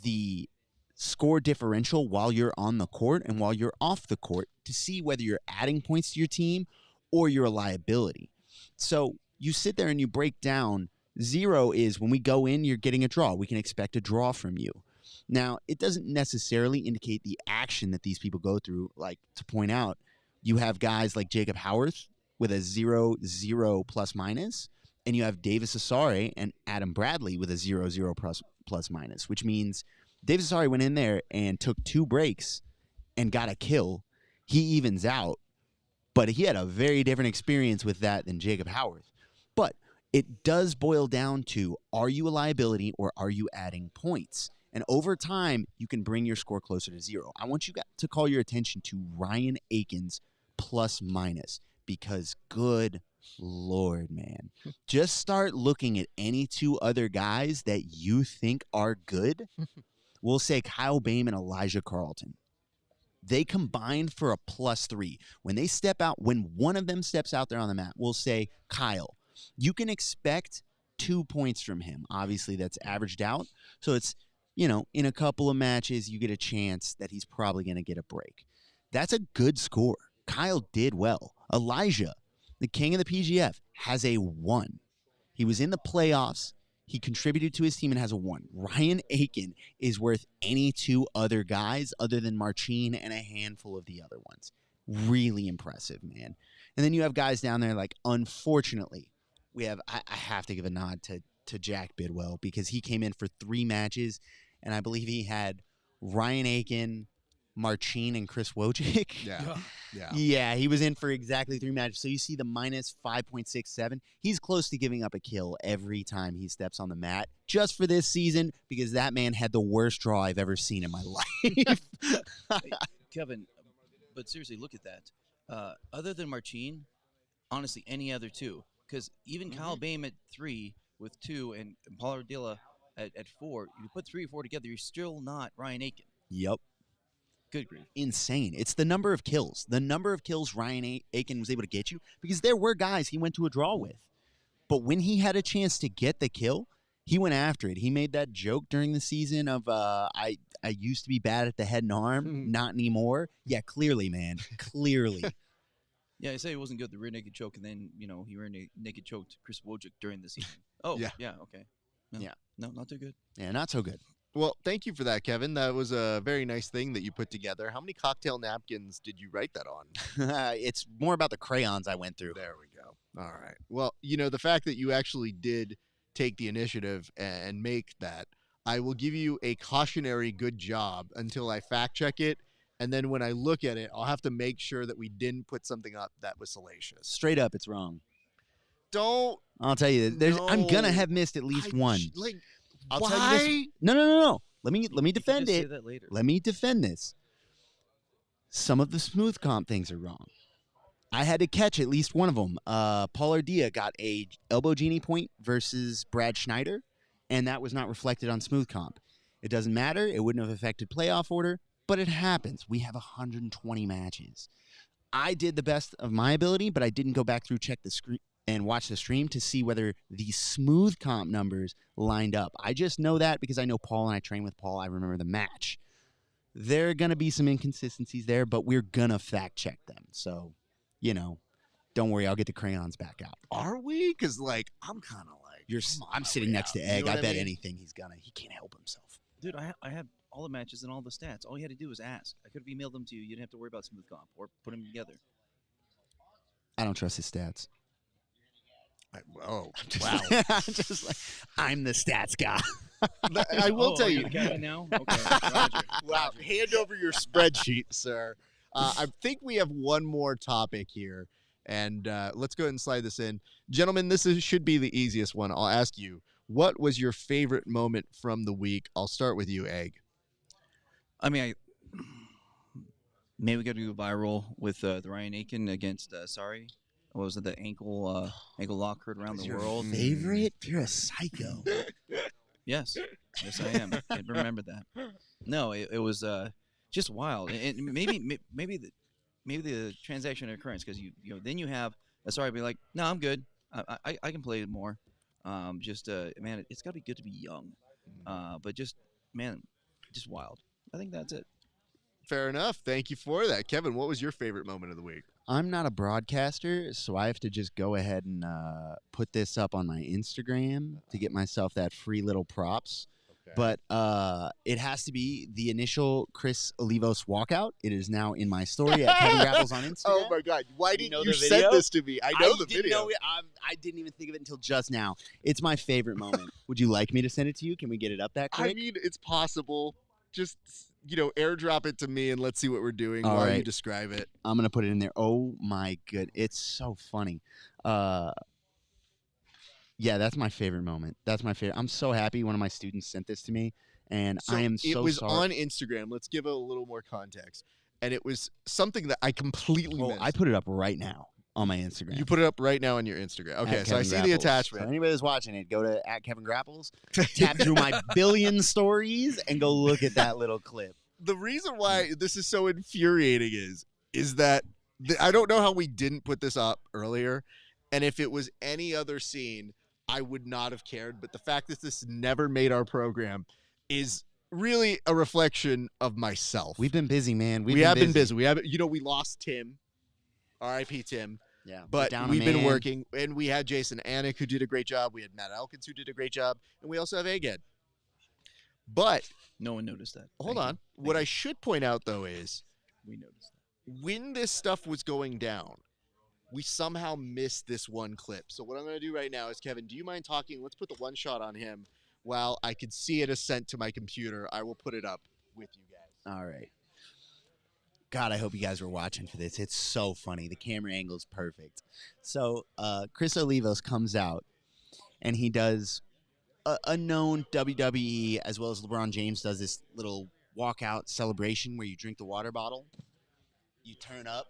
Speaker 8: the score differential while you're on the court and while you're off the court to see whether you're adding points to your team or you're a liability. So you sit there and you break down. 0 is when we go in, you're getting a draw. We can expect a draw from you. Now, it doesn't necessarily indicate the action that these people go through. Like, to point out, you have guys like Jacob Howarth with a 0-0 plus minus, and you have Davis Asare and Adam Bradley with a 0-0 plus minus, which means Davis Asare went in there and took 2 breaks and got a kill. He evens out, but he had a very different experience with that than Jacob Howarth. But it does boil down to, are you a liability or are you adding points? And over time, you can bring your score closer to 0. I want you to call your attention to Ryan Aiken's plus minus, because good Lord, man. Just start looking at any 2 other guys that you think are good. We'll say Kyle Bain and Elijah Carlton. They combined for a +3. When one of them steps out there on the mat, we'll say Kyle. You can expect 2 points from him. Obviously, that's averaged out. So it's, in a couple of matches, you get a chance that he's probably going to get a break. That's a good score. Kyle did well. Elijah, the king of the PGF, has a 1. He was in the playoffs. He contributed to his team and has a 1. Ryan Aiken is worth any 2 other guys other than Marcin and a handful of the other ones. Really impressive, man. And then you have guys down there like, unfortunately, I have to give a nod to Jack Bidwell, because he came in for 3 matches, and I believe he had Ryan Aiken, Marcin, and Chris Wojcik. Yeah, he was in for exactly 3 matches. So you see the minus 5.67. He's close to giving up a kill every time he steps on the mat, just for this season, because that man had the worst draw I've ever seen in my life.
Speaker 7: Hey, Kevin, but seriously, look at that. Other than Marcin, honestly, any other 2. Because even Kyle Bain at 3 with 2 and Paul Ardilla at 4, you put 3 or 4 together, you're still not Ryan Aiken.
Speaker 8: Yep.
Speaker 7: Good grief.
Speaker 8: Insane. It's the number of kills. The number of kills Ryan Aiken was able to get you, because there were guys he went to a draw with. But when he had a chance to get the kill, he went after it. He made that joke during the season of, I used to be bad at the head and arm, not anymore. Yeah, clearly, man. Clearly.
Speaker 7: Yeah, I say it wasn't good, the rear naked choke, and then, he rear naked choked Chris Wojcik during the season. Oh, yeah, okay. No,
Speaker 8: Yeah.
Speaker 7: No, not too good.
Speaker 8: Yeah, not so good.
Speaker 1: Well, thank you for that, Kevin. That was a very nice thing that you put together. How many cocktail napkins did you write that on?
Speaker 8: It's more about the crayons I went through.
Speaker 1: There we go. All right. Well, the fact that you actually did take the initiative and make that, I will give you a cautionary good job until I fact check it. And then when I look at it, I'll have to make sure that we didn't put something up that was salacious.
Speaker 8: Straight up, it's wrong.
Speaker 1: I'll
Speaker 8: tell you, I'm gonna have missed at least one. I'll
Speaker 1: why?
Speaker 8: tell you this. No. Let me defend
Speaker 7: Just
Speaker 8: it.
Speaker 7: say that later.
Speaker 8: Let me defend this. Some of the smooth comp things are wrong. I had to catch at least one of them. Paul Ardilla got a elbow genie point versus Brad Schneider, and that was not reflected on smooth comp. It doesn't matter. It wouldn't have affected playoff order, but it happens. We have 120 matches. I did the best of my ability, but I didn't go back through, check the screen, and watch the stream to see whether the smooth comp numbers lined up. I just know that because I know Paul and I train with Paul. I remember the match. There are going to be some inconsistencies there, but we're going to fact check them. So, don't worry. I'll get the crayons back out.
Speaker 1: Are we? Because, I'm kind of like...
Speaker 8: I'm sitting next to
Speaker 1: You
Speaker 8: Egg.
Speaker 1: know
Speaker 8: I
Speaker 1: what
Speaker 8: bet
Speaker 1: mean?
Speaker 8: anything he can't help himself.
Speaker 7: Dude, I have all the matches and all the stats. All you had to do was ask. I could have emailed them to you. You didn't have to worry about smooth comp or put them together.
Speaker 8: I don't trust his stats.
Speaker 1: Oh,
Speaker 8: Wow. I'm the stats guy.
Speaker 1: I will tell you.
Speaker 7: Now? Okay. Roger.
Speaker 1: Wow, hand over your spreadsheet, sir. I think we have one more topic here, and let's go ahead and slide this in. Gentlemen, should be the easiest one. I'll ask you, what was your favorite moment from the week? I'll start with you, Egg.
Speaker 7: I mean, maybe we got to go viral with the Ryan Aiken against Sorry. What was it? The ankle lock heard around the world.
Speaker 8: Favorite? You're a psycho.
Speaker 7: Yes, I am. I remember that. No, it was just wild. And maybe the transaction occurrence because then you have Sorry be like, no, I'm good. I can play it more. Man, it's got to be good to be young. But just wild. I think that's it.
Speaker 1: Fair enough. Thank you for that. Kevin, what was your favorite moment of the week?
Speaker 8: I'm not a broadcaster, so I have to just go ahead and put this up on my Instagram to get myself that free little props. Okay. But it has to be the initial Chris Olivos walkout. It is now in my story at Kevin Grapples on Instagram.
Speaker 1: Oh, my God. Why didn't you
Speaker 8: send
Speaker 1: this to me? I know the video.
Speaker 8: I didn't even think of it until just now. It's my favorite moment. Would you like me to send it to you? Can we get it up that quick?
Speaker 1: I mean, it's possible. Just... airdrop it to me and let's see what we're doing
Speaker 8: All
Speaker 1: while
Speaker 8: right.
Speaker 1: you describe it.
Speaker 8: I'm going to put it in there. Oh, my good. It's so funny. Yeah, that's my favorite moment. That's my favorite. I'm so happy one of my students sent this to me, and I am so sorry.
Speaker 1: It was on Instagram. Let's give it a little more context. And it was something that I completely missed.
Speaker 8: I put it up right now on my Instagram.
Speaker 1: You put it up right now on your Instagram. Okay, so I see the attachment.
Speaker 8: So anybody that's watching it, go to @KevinGrapples, tap through my billion stories, and go look at that little clip.
Speaker 1: The reason why this is so infuriating is that I don't know how we didn't put this up earlier, and if it was any other scene, I would not have cared. But the fact that this never made our program is really a reflection of myself.
Speaker 8: We've been busy, man.
Speaker 1: We have been busy. We lost Tim. R.I.P. Tim.
Speaker 8: Yeah,
Speaker 1: but we've been working, and we had Jason Anik, who did a great job. We had Matt Elkins, who did a great job, and we also have Aged. But
Speaker 7: no one noticed that.
Speaker 1: Hold on. What I should point out, though, is
Speaker 7: we noticed that
Speaker 1: when this stuff was going down, we somehow missed this one clip. So what I'm going to do right now is, Kevin, do you mind talking? Let's put the one shot on him while I can see it sent to my computer. I will put it up with you guys.
Speaker 8: All right. God, I hope you guys were watching for this. It's so funny. The camera angle is perfect. So Chris Olivos comes out, and he does a known WWE, as well as LeBron James, does this little walkout celebration where you drink the water bottle, you turn up,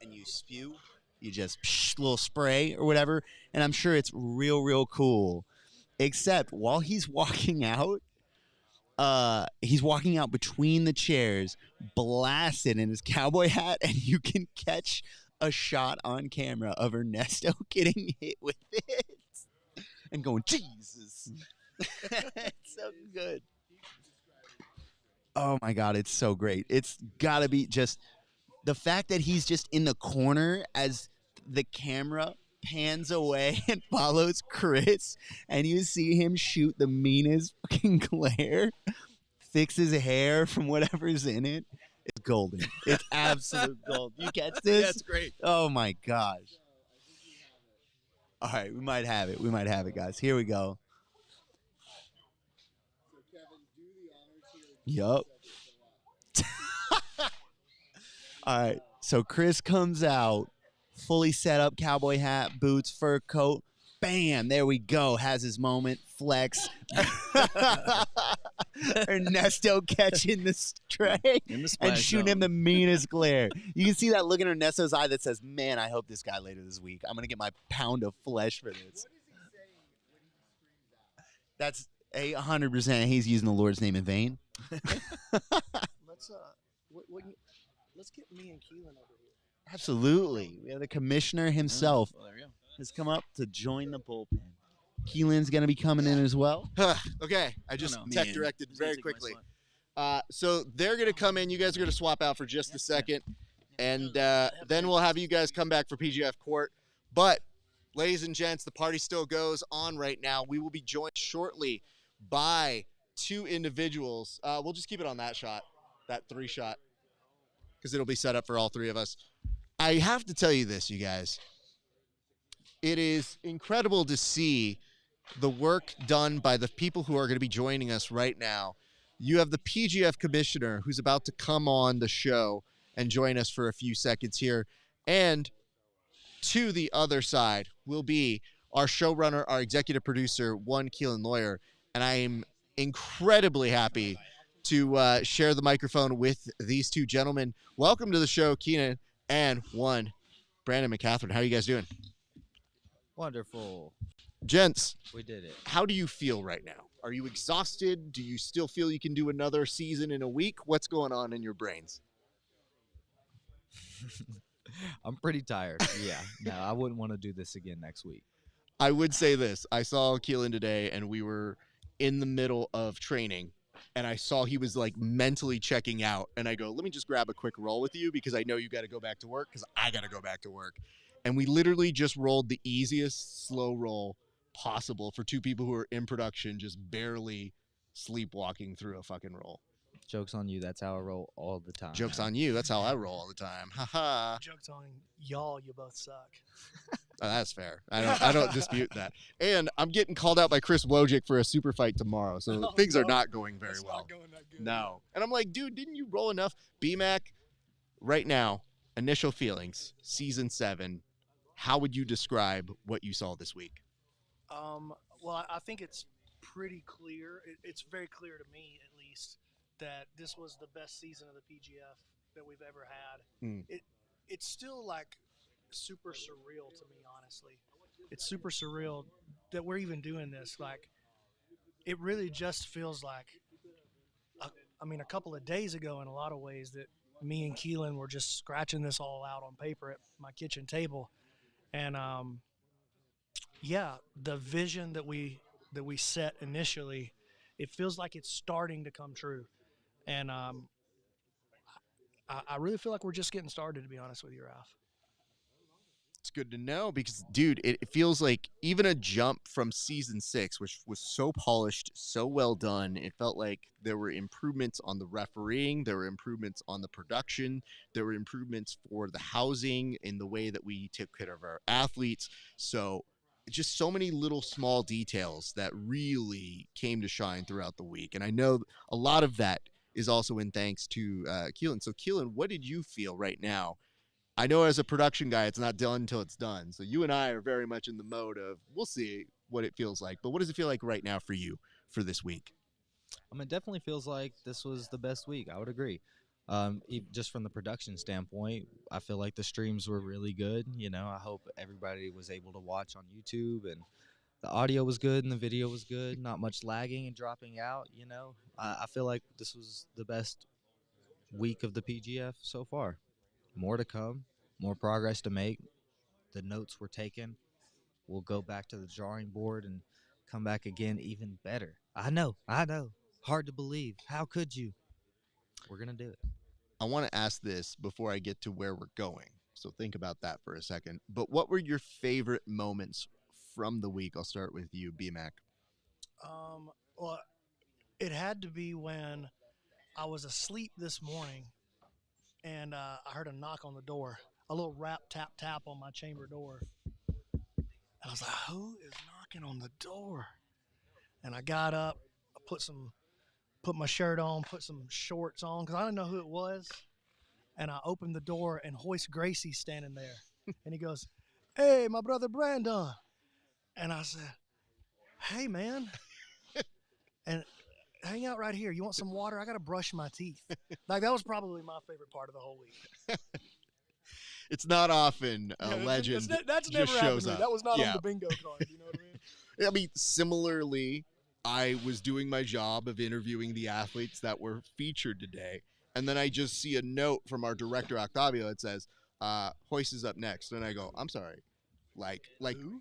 Speaker 8: and you spew. You just little spray or whatever, and I'm sure it's real cool. Except while he's walking out between the chairs, blasted in his cowboy hat, and you can catch a shot on camera of Ernesto getting hit with it and going, Jesus. It's so good. Oh, my God, it's so great. It's got to be just the fact that he's just in the corner as the camera pans away and follows Chris, and you see him shoot the meanest fucking glare, fix his hair from whatever's in it. It's golden. It's absolute gold. You catch this?
Speaker 7: That's great.
Speaker 8: Oh, my gosh. All right, we might have it. We might have it, guys. Here we go. Yup. All right, so Chris comes out, fully set up, cowboy hat, boots, fur coat. Bam, there we go. Has his moment, flex. Ernesto catching the stray and shooting him the meanest glare. You can see that look in Ernesto's eye that says, man, I hope this guy later this week. I'm going to get my pound of flesh for this. 100%. He's using the Lord's name in vain.
Speaker 9: Let's get me and Keelan over here.
Speaker 8: Absolutely. We have the commissioner himself
Speaker 3: Well, there you go.
Speaker 8: has come up to join the bullpen. Keelan's going to be coming in as well.
Speaker 1: Okay, I just
Speaker 3: no.
Speaker 1: tech
Speaker 7: Man,
Speaker 1: directed
Speaker 7: he's gonna
Speaker 1: very
Speaker 7: take my
Speaker 1: quickly.
Speaker 7: spot.
Speaker 1: So they're going to come in. You guys are going to swap out for just a second. And then we'll have you guys come back for PGF Court. But, ladies and gents, the party still goes on right now. We will be joined shortly by 2 individuals. We'll just keep it on that shot, that 3 shot, because it'll be set up for all 3 of us. I have to tell you this, you guys. It is incredible to see the work done by the people who are going to be joining us right now. You have the PGF commissioner who's about to come on the show and join us for a few seconds here. And to the other side will be our showrunner, our executive producer, one Keelan Lawyer. And I am incredibly happy to share the microphone with these 2 gentlemen. Welcome to the show, Keenan and one Brandon McCatherine. How are you guys doing?
Speaker 3: Wonderful.
Speaker 1: Gents,
Speaker 3: We did it.
Speaker 1: how do you feel right now? Are you exhausted? Do you still feel you can do another season in a week? What's going on in your brains?
Speaker 10: I'm pretty tired. Yeah. No, I wouldn't want to do this again next week.
Speaker 1: I would say this. I saw Keelan today, and we were in the middle of training, and I saw he was, like, mentally checking out. And I go, let me just grab a quick roll with you because I know you got to go back to work because I got to go back to work. And we literally just rolled the easiest slow roll possible for 2 people who are in production just barely sleepwalking through a fucking roll.
Speaker 10: Joke's on you. That's how I roll all the time.
Speaker 1: Joke's on you. That's how I roll all the time. Ha ha.
Speaker 9: Jokes on y'all. You both suck.
Speaker 1: Oh, that's fair. I don't dispute that. And I'm getting called out by Chris Wojcik for a super fight tomorrow, so things are not going very
Speaker 9: It's
Speaker 1: well.
Speaker 9: not going that good.
Speaker 1: No. And I'm like, dude, didn't you roll enough? B-Mac, right now, initial feelings, season 7. How would you describe what you saw this week?
Speaker 9: Well, I think it's pretty clear. It's very clear to me, at least, that this was the best season of the PGF that we've ever had.
Speaker 1: Mm.
Speaker 9: It's still like super surreal to me, honestly. It's super surreal that we're even doing this. Like, it really just feels like, a couple of days ago, in a lot of ways, that me and Keelan were just scratching this all out on paper at my kitchen table, and the vision that we set initially, it feels like it's starting to come true. And I really feel like we're just getting started, to be honest with you, Ralph.
Speaker 1: It's good to know because, dude, it feels like even a jump from season 6, which was so polished, so well done. It felt like there were improvements on the refereeing. There were improvements on the production. There were improvements for the housing in the way that we took care of our athletes. So just so many little small details that really came to shine throughout the week. And I know a lot of that is also in thanks to Keelan. So, Keelan, what did you feel right now? I know as a production guy, it's not done until it's done. So you and I are very much in the mode of we'll see what it feels like. But what does it feel like right now for you for this week?
Speaker 10: It definitely feels like this was the best week. I would agree. Just from the production standpoint, I feel like the streams were really good. I hope everybody was able to watch on YouTube, and the audio was good and the video was good. Not much lagging and dropping out. I feel like this was the best week of the PGF so far. More to come, more progress to make. The notes were taken. We'll go back to the drawing board and come back again even better. I know. Hard to believe. How could you? We're going to do it.
Speaker 1: I want to ask this before I get to where we're going. So think about that for a second. But what were your favorite moments from the week? I'll start with you, B-Mac.
Speaker 9: Well, it had to be when I was asleep this morning, and I heard a knock on the door, a little rap, tap, tap on my chamber door. And I was like, who is knocking on the door? And I got up, I put my shirt on, put some shorts on, because I didn't know who it was. And I opened the door, and Hoist Gracie's standing there. And he goes, hey, my brother Brandon. And I said, hey, man. And hang out right here. You want some water? I got to brush my teeth. Like, that was probably my favorite part of the whole week.
Speaker 1: It's not often a legend
Speaker 9: That's
Speaker 1: just
Speaker 9: never happened
Speaker 1: shows
Speaker 9: to me.
Speaker 1: up.
Speaker 9: That was not
Speaker 1: Yeah.
Speaker 9: on the bingo card. You know what I mean?
Speaker 1: I mean, similarly, I was doing my job of interviewing the athletes that were featured today, and then I just see a note from our director Octavio that says, Hoist is up next. And I go, I'm sorry, like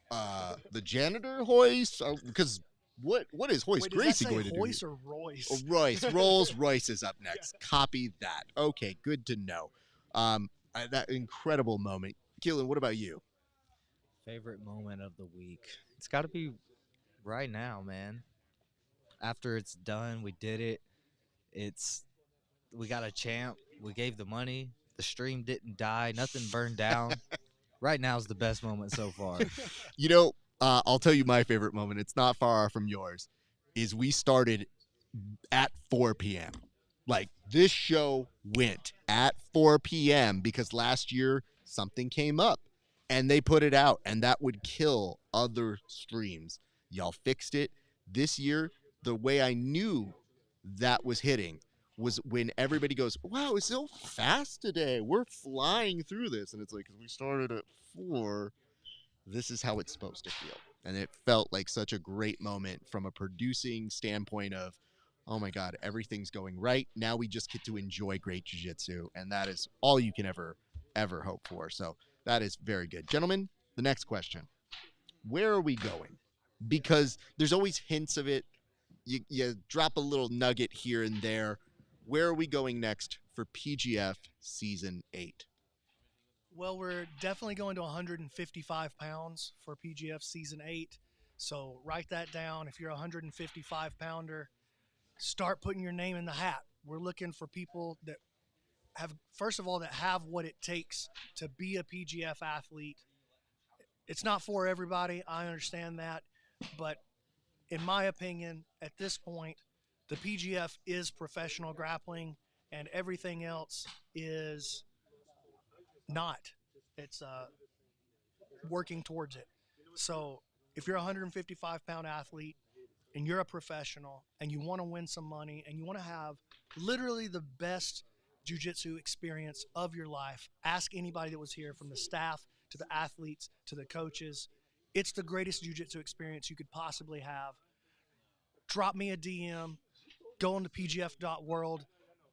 Speaker 1: the janitor Hoist? Because what is Hoist
Speaker 9: Wait,
Speaker 1: Gracie
Speaker 9: does that say
Speaker 1: going to do?
Speaker 9: Hoist or Royce?
Speaker 1: Oh, Royce. Rolls Royce is up next. Copy that. Okay, good to know. That incredible moment. Keelan, what about you?
Speaker 10: Favorite moment of the week. It's got to be right now, man. After it's done, we did it. We got a champ. We gave the money. The stream didn't die. Nothing burned down. Right now is the best moment so far.
Speaker 1: You know, I'll tell you my favorite moment. It's not far from yours. Is we started at 4 p.m. Like this show went at 4 p.m. because last year something came up and they put it out, and that would kill other streams. Y'all fixed it. This year, the way I knew that was hitting was when everybody goes, wow, it's so fast today. We're flying through this. And it's like, 'cause we started at 4, this is how it's supposed to feel. And it felt like such a great moment from a producing standpoint of, oh my God, everything's going right. Now we just get to enjoy great jiu-jitsu, and that is all you can ever hope for. So that is very good. Gentlemen, the next question. Where are we going? Because there's always hints of it. You drop a little nugget here and there. Where are we going next for PGF Season 8?
Speaker 9: Well, we're definitely going to 155 pounds for PGF Season 8. So write that down. If you're a 155 pounder, start putting your name in the hat. We're looking for people that have, first of all, that have what it takes to be a PGF athlete. It's not for everybody. I understand that. But in my opinion, at this point, the PGF is professional grappling, and everything else is not. It's working towards it. So if you're a 155-pound athlete and you're a professional and you want to win some money and you want to have literally the best jiu-jitsu experience of your life, ask anybody that was here, from the staff to the athletes to the coaches. It's the greatest jiu-jitsu experience you could possibly have. Drop me a DM, go on to pgf.world,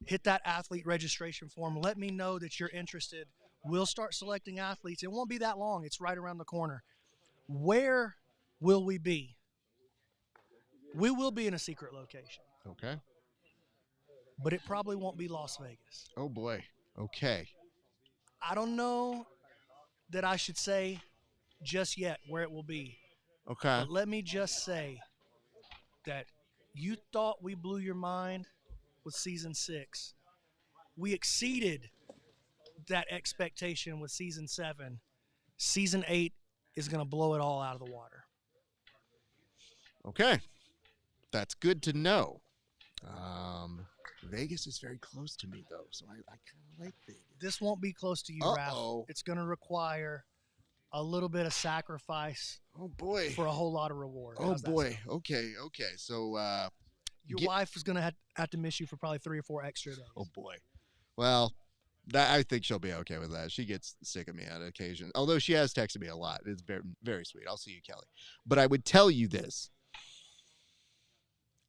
Speaker 9: hit that athlete registration form. Let me know that you're interested. We'll start selecting athletes. It won't be that long. It's right around the corner. Where will we be? We will be in a secret location.
Speaker 1: Okay.
Speaker 9: But it probably won't be Las Vegas.
Speaker 1: Oh, boy. Okay.
Speaker 9: I don't know that I should say just yet where it will be.
Speaker 1: Okay.
Speaker 9: But let me just say that you thought we blew your mind with Season 6. We exceeded that expectation with Season 7. Season 8 is going to blow it all out of the water.
Speaker 1: Okay. That's good to know. Vegas is very close to me, though, so I kind of like Vegas.
Speaker 9: This won't be close to you, Raph. It's going to require a little bit of sacrifice.
Speaker 1: Oh, boy.
Speaker 9: For a whole lot of reward.
Speaker 1: Oh, boy. Okay. So,
Speaker 9: your wife is going to have to miss you for probably 3 or 4 extra days.
Speaker 1: Oh, boy. Well, I think she'll be okay with that. She gets sick of me on occasion, although she has texted me a lot. It's very, very sweet. I'll see you, Kelly. But I would tell you this.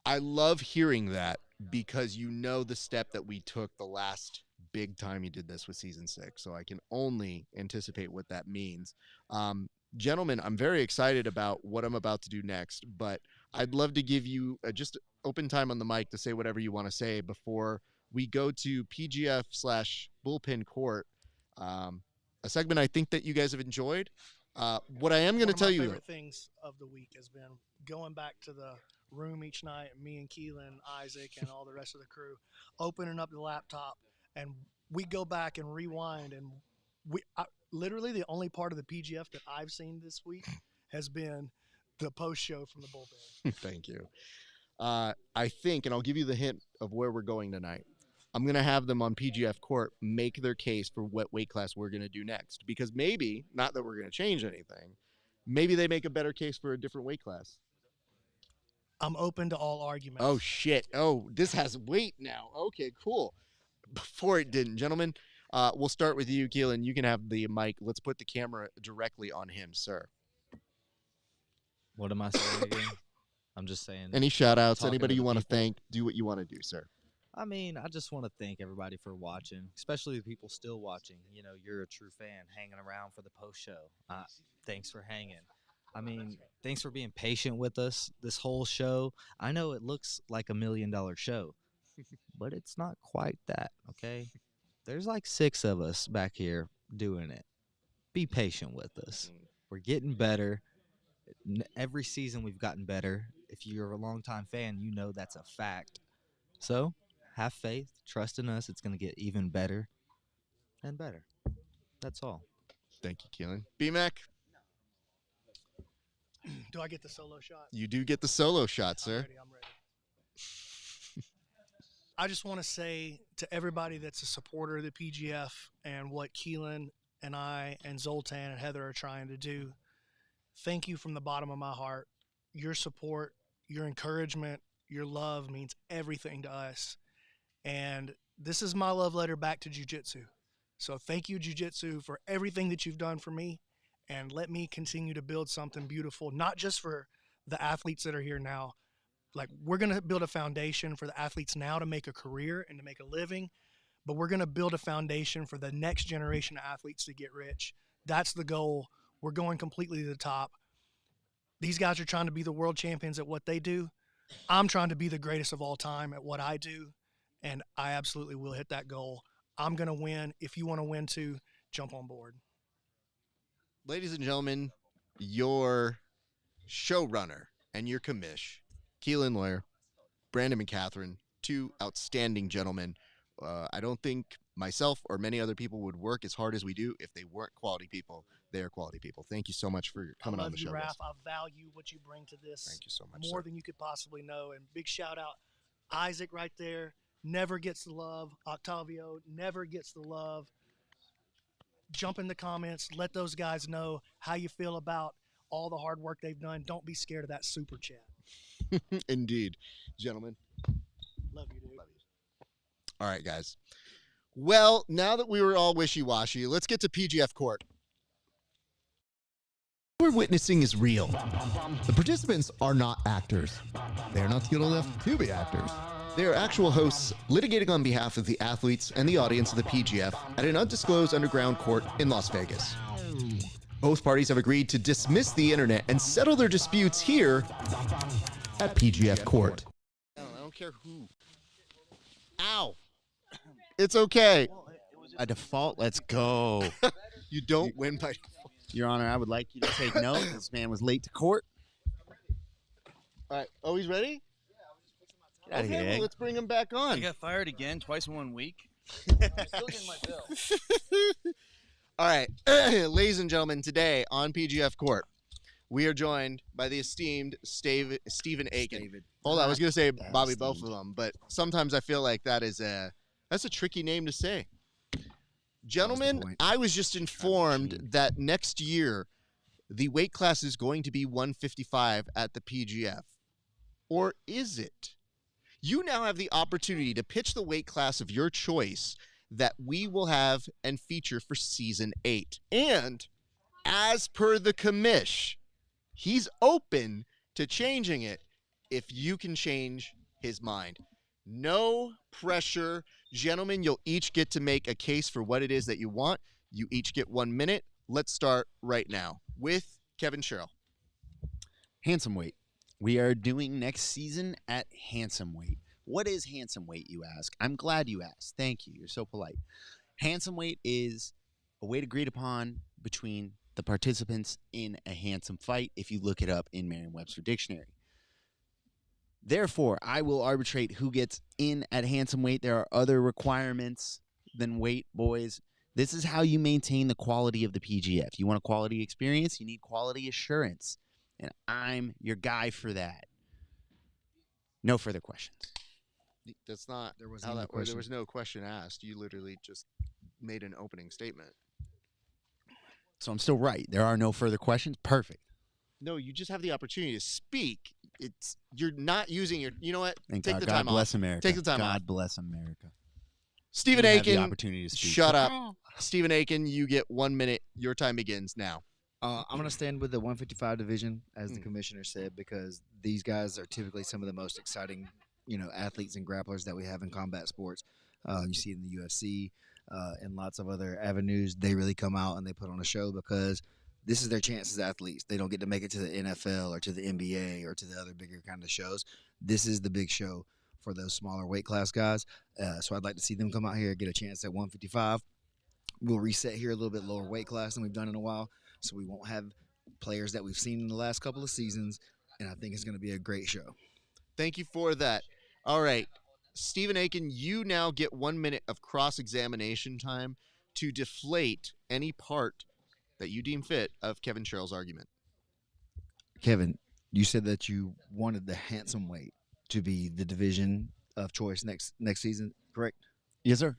Speaker 1: I love hearing that because you know the step that we took the last big time you did this with Season 6. So I can only anticipate what that means. Gentlemen, I'm very excited about what I'm about to do next, but I'd love to give you just open time on the mic to say whatever you want to say before we go to PGF/Bullpen Court, a segment I think that you guys have enjoyed. What I am going to tell you,
Speaker 9: one of my favorite things of the week has been going back to the room each night, me and Keelan, Isaac, and all the rest of the crew, opening up the laptop, and we go back and rewind, and literally the only part of the PGF that I've seen this week has been the post show from the Bullpen.
Speaker 1: Thank you. I think, and I'll give you the hint of where we're going tonight. I'm going to have them on PGF Court make their case for what weight class we're going to do next. Because maybe, not that we're going to change anything, maybe they make a better case for a different weight class.
Speaker 9: I'm open to all arguments.
Speaker 1: Oh, shit. Oh, this has weight now. Okay, cool. Before it didn't. Gentlemen, we'll start with you, Keelan. You can have the mic. Let's put the camera directly on him, sir.
Speaker 10: What am I saying again? I'm just saying.
Speaker 1: Any shout outs?
Speaker 10: talking to
Speaker 1: Anybody
Speaker 10: the
Speaker 1: you want to
Speaker 10: people.
Speaker 1: thank? Do what you want to do, sir.
Speaker 10: I mean, I just want to thank everybody for watching, especially the people still watching. You know, you're a true fan, hanging around for the post show. Thanks for hanging. I mean, thanks for being patient with us this whole show. I know it looks like $1 million show, but it's not quite that, okay? There's like 6 of us back here doing it. Be patient with us. We're getting better. Every season we've gotten better. If you're a longtime fan, you know that's a fact. So have faith, trust in us. It's going to get even better and better. That's all.
Speaker 1: Thank you, Keelan. B-Mac,
Speaker 9: Do I get the solo shot?
Speaker 1: you do get the solo shot, sir.
Speaker 9: I'm ready. I just want to say to everybody that's a supporter of the PGF and what Keelan and I and Zoltan and Heather are trying to do, thank you from the bottom of my heart. Your support, your encouragement, your love means everything to us. And this is my love letter back to jiu-jitsu. So thank you, jiu-jitsu, for everything that you've done for me. And let me continue to build something beautiful, not just for the athletes that are here now. Like, we're going to build a foundation for the athletes now to make a career and to make a living, but we're going to build a foundation for the next generation of athletes to get rich. That's the goal. We're going completely to the top. These guys are trying to be the world champions at what they do. I'm trying to be the greatest of all time at what I do, and I absolutely will hit that goal. I'm going to win. If you want to win too, jump on board.
Speaker 1: Ladies and gentlemen, your showrunner and your commish, Keelan Lawyer, Brandon McCatherine, 2 outstanding gentlemen. I don't think myself or many other people would work as hard as we do if they weren't quality people. They are quality people. Thank you so much for coming on the show.
Speaker 9: I love you,
Speaker 1: guys.
Speaker 9: Raph. I value what you bring to this.
Speaker 1: Thank you so much,
Speaker 9: More
Speaker 1: sir.
Speaker 9: than you could possibly know. And big shout out, Isaac right there. Never gets the love. Octavio never gets the love. Jump in the comments. Let those guys know how you feel about all the hard work they've done. Don't be scared of that super chat.
Speaker 1: Indeed. Gentlemen.
Speaker 9: Love you, dude.
Speaker 1: Love you. All right, guys. Well, now that we were all wishy-washy, let's get to PGF Court. What we're witnessing is real. The participants are not actors. They are not skilled enough to be actors. They are actual hosts litigating on behalf of the athletes and the audience of the PGF at an undisclosed underground court in Las Vegas. Both parties have agreed to dismiss the internet and settle their disputes here at PGF Court. I don't care who. Ow. It's okay.
Speaker 8: A default. Let's go.
Speaker 1: You don't win by default.
Speaker 8: Your Honor, I would like you to take note. This man was late to court.
Speaker 1: All right. Oh, he's ready?
Speaker 8: Get out of here,
Speaker 1: well,
Speaker 8: Egg.
Speaker 1: let's bring him back on.
Speaker 7: I got fired again twice in 1 week.
Speaker 2: Still getting my bill.
Speaker 1: All right. Ladies and gentlemen, today on PGF Court, we are joined by the esteemed Stephen Aiken. Hold on, I was going to say Bobby both of them, but sometimes I feel like that's a tricky name to say. Gentlemen, I was just informed that next year the weight class is going to be 155 at the PGF. Or is it? You now have the opportunity to pitch the weight class of your choice that we will have and feature for Season 8. And as per the commish, he's open to changing it if you can change his mind. No pressure. Gentlemen, you'll each get to make a case for what it is that you want. You each get 1 minute. Let's start right now with Kevin Sherrill.
Speaker 8: Handsome weight. We are doing next season at handsome weight. What is handsome weight, you ask? I'm glad you asked. Thank you. You're so polite. Handsome weight is a weight agreed upon between the participants in a handsome fight, if you look it up in Merriam-Webster Dictionary. Therefore, I will arbitrate who gets in at handsome weight. There are other requirements than weight, boys. This is how you maintain the quality of the PGF. You want a quality experience, you need quality assurance. And I'm your guy for that. No further questions.
Speaker 1: That's not
Speaker 6: There was
Speaker 1: how
Speaker 6: no
Speaker 1: that
Speaker 6: question.
Speaker 1: There was no question asked. You literally just made an opening statement.
Speaker 8: So I'm still right. There are no further questions. Perfect.
Speaker 1: No, you just have the opportunity to speak. You're not using your. You know what?
Speaker 8: Thank
Speaker 1: Take
Speaker 8: God.
Speaker 1: the
Speaker 8: God
Speaker 1: time
Speaker 8: bless
Speaker 1: off.
Speaker 8: America.
Speaker 1: Take the time
Speaker 8: God
Speaker 1: off.
Speaker 8: bless America.
Speaker 1: Stephen
Speaker 8: You have the
Speaker 1: Aiken,
Speaker 8: opportunity to speak.
Speaker 1: shut up. Stephen Aiken, you get 1 minute. Your time begins now.
Speaker 11: I'm going to stand with the 155 division, as the
Speaker 1: Mm.
Speaker 11: commissioner said, because these guys are typically some of the most exciting, athletes and grapplers that we have in combat sports. You see it in the UFC and lots of other avenues. They really come out and they put on a show because this is their chance as athletes. They don't get to make it to the NFL or to the NBA or to the other bigger kind of shows. This is the big show for those smaller weight class guys. So I'd like to see them come out here, get a chance at 155. We'll reset here a little bit lower weight class than we've done in a while, so we won't have players that we've seen in the last couple of seasons, and I think it's going to be a great show.
Speaker 1: Thank you for that. All right, Stephen Aiken, you now get 1 minute of cross-examination time to deflate any part that you deem fit of Kevin Sherrill's argument.
Speaker 11: Kevin, you said that you wanted the handsome weight to be the division of choice next season, correct?
Speaker 8: Yes, sir.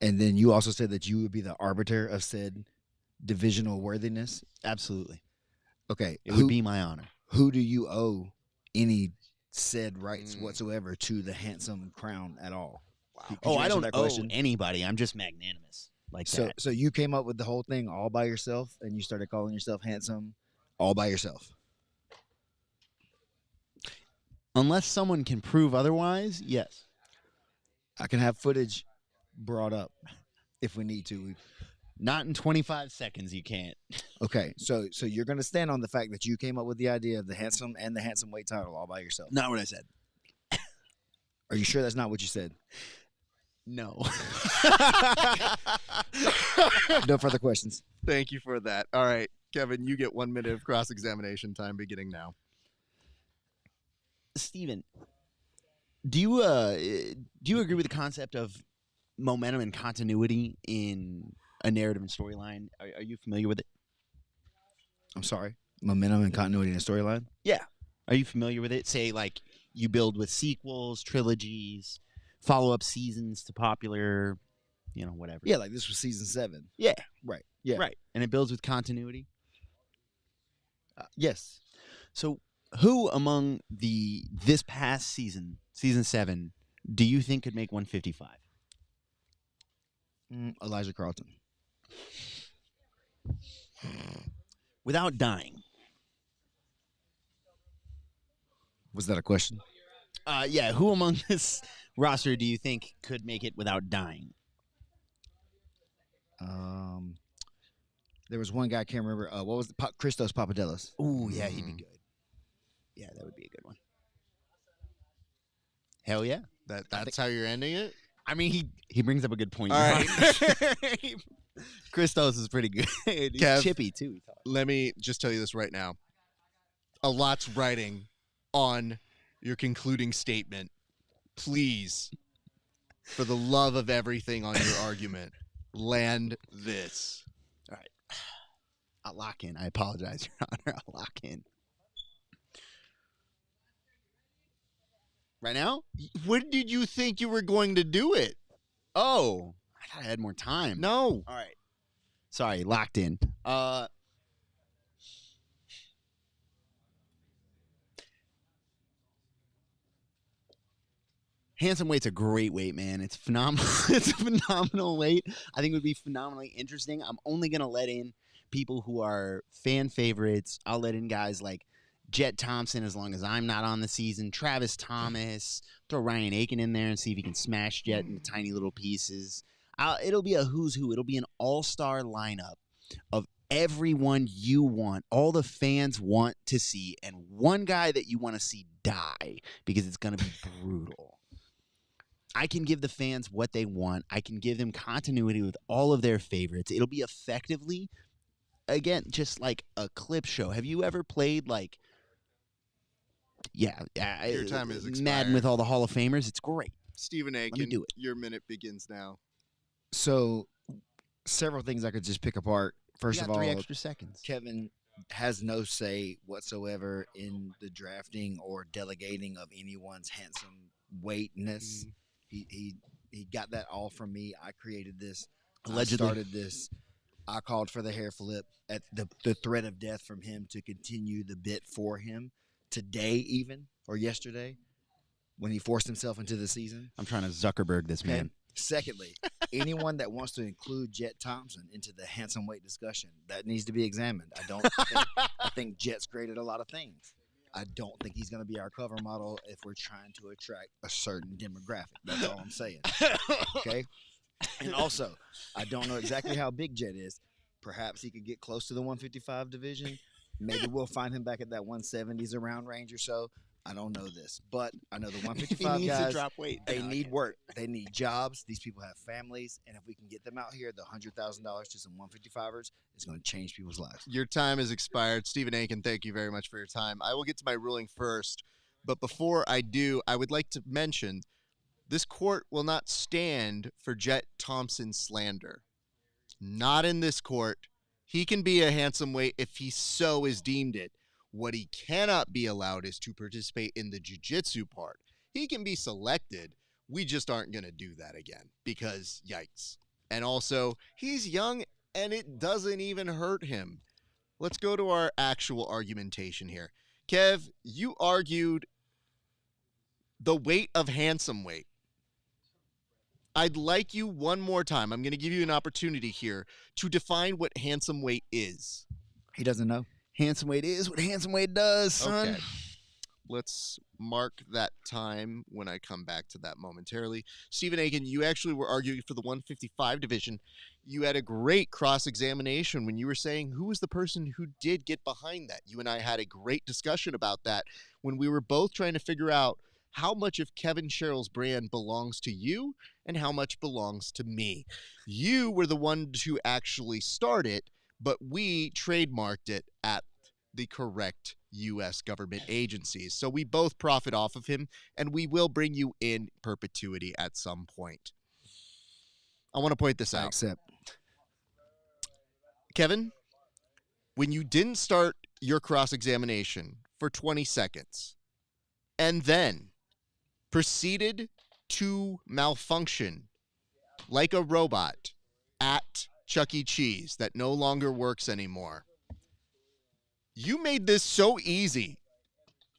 Speaker 11: And then you also said that you would be the arbiter of said divisional worthiness.
Speaker 8: Absolutely.
Speaker 11: Okay.
Speaker 8: It would be my honor.
Speaker 11: Who do you owe any said rights whatsoever to the handsome crown at all?
Speaker 8: Wow.
Speaker 11: Could you
Speaker 8: I
Speaker 11: answer
Speaker 8: don't
Speaker 11: that
Speaker 8: owe
Speaker 11: question?
Speaker 8: anybody. I'm just magnanimous like that.
Speaker 11: So you came up with the whole thing all by yourself, and you started calling yourself handsome all by yourself.
Speaker 8: Unless someone can prove otherwise, yes.
Speaker 11: I can have footage brought up if we need to.
Speaker 8: Not in 25 seconds, you can't.
Speaker 11: Okay, so you're going to stand on the fact that you came up with the idea of the handsome and the handsome weight title all by yourself.
Speaker 8: Not what I said.
Speaker 11: Are you sure that's not what you said?
Speaker 8: No.
Speaker 11: No further questions.
Speaker 1: Thank you for that. All right, Kevin, you get 1 minute of cross-examination time beginning now.
Speaker 8: Steven, do you agree with the concept of momentum and continuity in a narrative and storyline? Are you familiar with it?
Speaker 11: I'm sorry. Momentum and continuity in a storyline?
Speaker 8: Yeah. Are you familiar with it? Say, like, you build with sequels, trilogies, follow-up seasons to popular, whatever.
Speaker 11: Yeah, like this was season 7.
Speaker 8: Yeah.
Speaker 11: Right. Yeah.
Speaker 8: Right. And it builds with continuity?
Speaker 11: Yes.
Speaker 8: So who among this past season 7, do you think could make 155?
Speaker 11: Elijah Carlton.
Speaker 8: Without dying.
Speaker 11: Was that a question?
Speaker 8: Yeah. Who among this roster do you think could make it without dying?
Speaker 11: There was one guy, I can't remember. What was Christos Papadopoulos?
Speaker 8: Ooh, yeah, he'd be good. Yeah, that would be a good one. Hell yeah.
Speaker 1: That's how you're ending it?
Speaker 8: I mean, he brings up a good point.
Speaker 1: All right.
Speaker 8: Christos is pretty good. He's
Speaker 1: Kev,
Speaker 8: chippy, too.
Speaker 1: Let me just tell you this right now. A lot's writing on your concluding statement. Please, for the love of everything on your argument, land this.
Speaker 8: All right. I'll lock in. I apologize, Your Honor. I'll lock in. Right now?
Speaker 1: When did you think you were going to do it?
Speaker 8: Oh, I thought I had more time.
Speaker 1: No.
Speaker 8: All right. Sorry, locked in. Handsome weight's a great weight, man. It's phenomenal. It's a phenomenal weight. I think it would be phenomenally interesting. I'm only going to let in people who are fan favorites. I'll let in guys like Jet Thompson as long as I'm not on the season. Travis Thomas. Throw Ryan Aiken in there and see if he can smash Jet into tiny little pieces. It'll be a who's who. It'll be an all-star lineup of everyone you want, all the fans want to see, and one guy that you want to see die because it's going to be brutal. I can give the fans what they want. I can give them continuity with all of their favorites. It'll be effectively, again, just like a clip show. Have you ever played like,
Speaker 1: Your time is expired.
Speaker 8: Madden with all the Hall of Famers? It's great.
Speaker 1: Stephen Aiken, your minute begins now.
Speaker 11: So, several things I could just pick apart. First
Speaker 8: You
Speaker 11: of
Speaker 8: got
Speaker 11: all,
Speaker 8: 3 extra seconds.
Speaker 11: Kevin has no say whatsoever in the drafting or delegating of anyone's handsome weightness. He got that all from me. I created this.
Speaker 8: Allegedly.
Speaker 11: I started this. I called for the hair flip at the threat of death from him to continue the bit for him today, even or yesterday, when he forced himself into the season.
Speaker 8: I'm trying to Zuckerberg this man.
Speaker 11: Secondly, anyone that wants to include Jet Thompson into the handsome weight discussion, that needs to be examined. I think Jet's great at a lot of things. I don't think he's going to be our cover model if we're trying to attract a certain demographic. That's all I'm saying. Okay? And also, I don't know exactly how big Jet is. Perhaps he could get close to the 155 division. Maybe we'll find him back at that 170s around range or so. I don't know this, but I know the 155
Speaker 8: He needs
Speaker 11: guys,
Speaker 8: to drop weight.
Speaker 11: they need work. They need jobs. These people have families. And if we can get them out here, the $100,000 to some 155ers is going to change people's lives.
Speaker 1: Your time has expired. Stephen Aiken, thank you very much for your time. I will get to my ruling first, but before I do, I would like to mention this court will not stand for Jet Thompson slander. Not in this court. He can be a handsome weight if he so is deemed it. What he cannot be allowed is to participate in the jiu-jitsu part. He can be selected. We just aren't going to do that again because yikes. And also, he's young and it doesn't even hurt him. Let's go to our actual argumentation here. Kev, you argued the weight of handsome weight. I'd like you one more time. I'm going to give you an opportunity here to define what handsome weight is.
Speaker 11: He doesn't know. Handsome weight is what handsome weight does, son.
Speaker 1: Okay. Let's mark that time when I come back to that momentarily. Stephen Aiken, you actually were arguing for the 155 division. You had a great cross-examination when you were saying who was the person who did get behind that. You and I had a great discussion about that when we were both trying to figure out how much of Kevin Sherrill's brand belongs to you and how much belongs to me. You were the one to actually start it, but we trademarked it at the correct U.S. government agencies. So we both profit off of him, and we will bring you in perpetuity at some point. I want to point this out.
Speaker 11: Accept.
Speaker 1: Kevin, when you didn't start your cross-examination for 20 seconds and then proceeded to malfunction like a robot at Chuck E. Cheese that no longer works anymore, you made this so easy.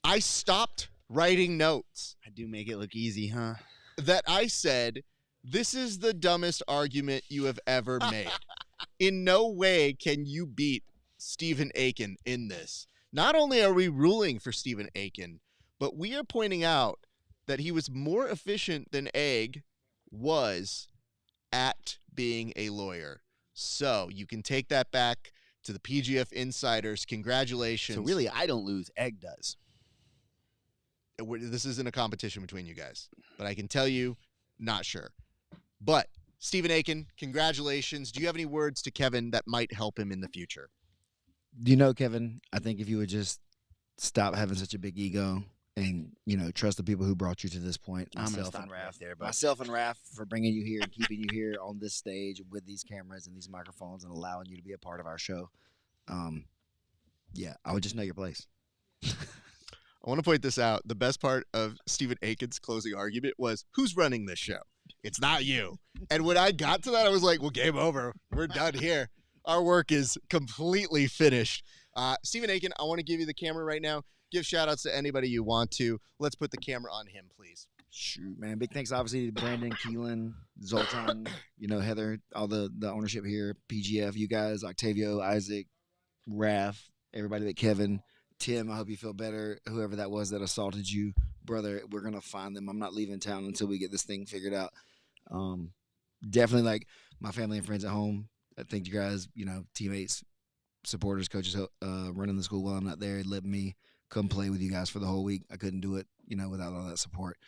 Speaker 1: I stopped writing notes.
Speaker 8: I do make it look easy, huh?
Speaker 1: That I said, this is the dumbest argument you have ever made. In no way can you beat Stephen Aiken in this. Not only are we ruling for Stephen Aiken, but we are pointing out that he was more efficient than Egg was at being a lawyer. So you can take that back to the PGF insiders. Congratulations.
Speaker 8: So really, I don't lose. Egg does.
Speaker 1: This isn't a competition between you guys, but I can tell you, not sure. But Stephen Aiken, congratulations. Do you have any words to Kevin that might help him in the future?
Speaker 11: You know, Kevin, I think if you would just stop having such a big ego and, you know, trust the people who brought you to this point.
Speaker 8: I'm going to
Speaker 11: Myself
Speaker 8: stop
Speaker 11: and
Speaker 8: right
Speaker 11: Raph.
Speaker 8: there, but
Speaker 11: Myself and Raph for bringing you here and keeping you here on this stage with these cameras and these microphones and allowing you to be a part of our show. Yeah, I would just know your place.
Speaker 1: I want to point this out. The best part of Stephen Aiken's closing argument was, who's running this show? It's not you. And when I got to that, I was like, well, game over. We're done here. Our work is completely finished. Stephen Aiken, I want to give you the camera right now. Give shout-outs to anybody you want to. Let's put the camera on him, please.
Speaker 11: Shoot, man. Big thanks, obviously, to Brandon, Keelan, Zoltan, you know, Heather, all the ownership here, PGF, you guys, Octavio, Isaac, Raph, everybody but Kevin, Tim, I hope you feel better. Whoever that was that assaulted you, brother, we're going to find them. I'm not leaving town until we get this thing figured out. Definitely, like, my family and friends at home. I thank you guys, you know, teammates, supporters, coaches, running the school while I'm not there, letting me come play with you guys for the whole week. I couldn't do it, you know, without all that support.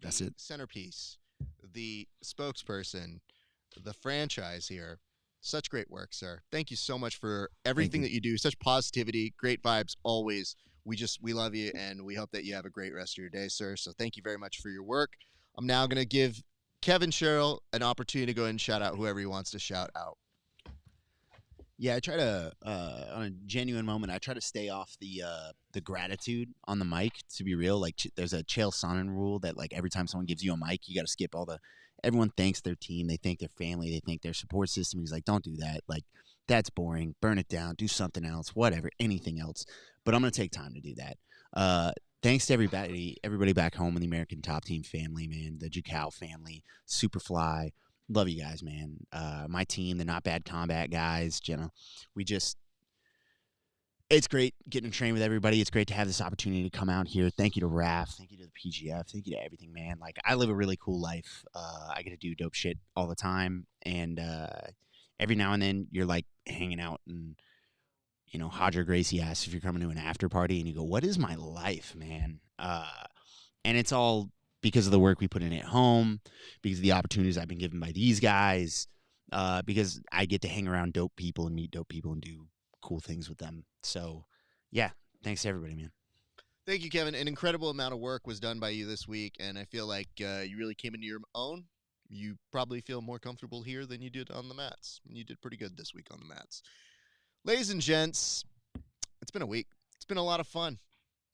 Speaker 11: That's it.
Speaker 1: Centerpiece, the spokesperson, the franchise here. Such great work, sir. Thank you so much for everything that you do. Such positivity, great vibes always. We love you, and we hope that you have a great rest of your day, sir. So thank you very much for your work. I'm now going to give Kevin Sherrill an opportunity to go ahead and shout out whoever he wants to shout out.
Speaker 8: Yeah, I try to, on a genuine moment, I try to stay off the gratitude on the mic, to be real. Like, there's a Chael Sonnen rule that, like, every time someone gives you a mic, you got to skip all the – everyone thanks their team. They thank their family. They thank their support system. He's like, don't do that. Like, that's boring. Burn it down. Do something else. Whatever. Anything else. But I'm going to take time to do that. thanks to everybody back home in the American Top Team family, man, the Jacau family, Superfly. Love you guys, man. My team, the Not Bad Combat guys, it's great getting to train with everybody. It's great to have this opportunity to come out here. Thank you to Raph. Thank you to the PGF. Thank you to everything, man. Like, I live a really cool life. I get to do dope shit all the time. And every now and then you're like hanging out and, Hodger Gracie asks if you're coming to an after party and you go, what is my life, man? And it's all because of the work we put in at home, because of the opportunities I've been given by these guys, because I get to hang around dope people and meet dope people and do cool things with them. So, yeah, thanks to everybody, man.
Speaker 1: Thank you, Kevin. An incredible amount of work was done by you this week, and I feel like you really came into your own. You probably feel more comfortable here than you did on the mats. You did pretty good this week on the mats. Ladies and gents, it's been a week. It's been a lot of fun.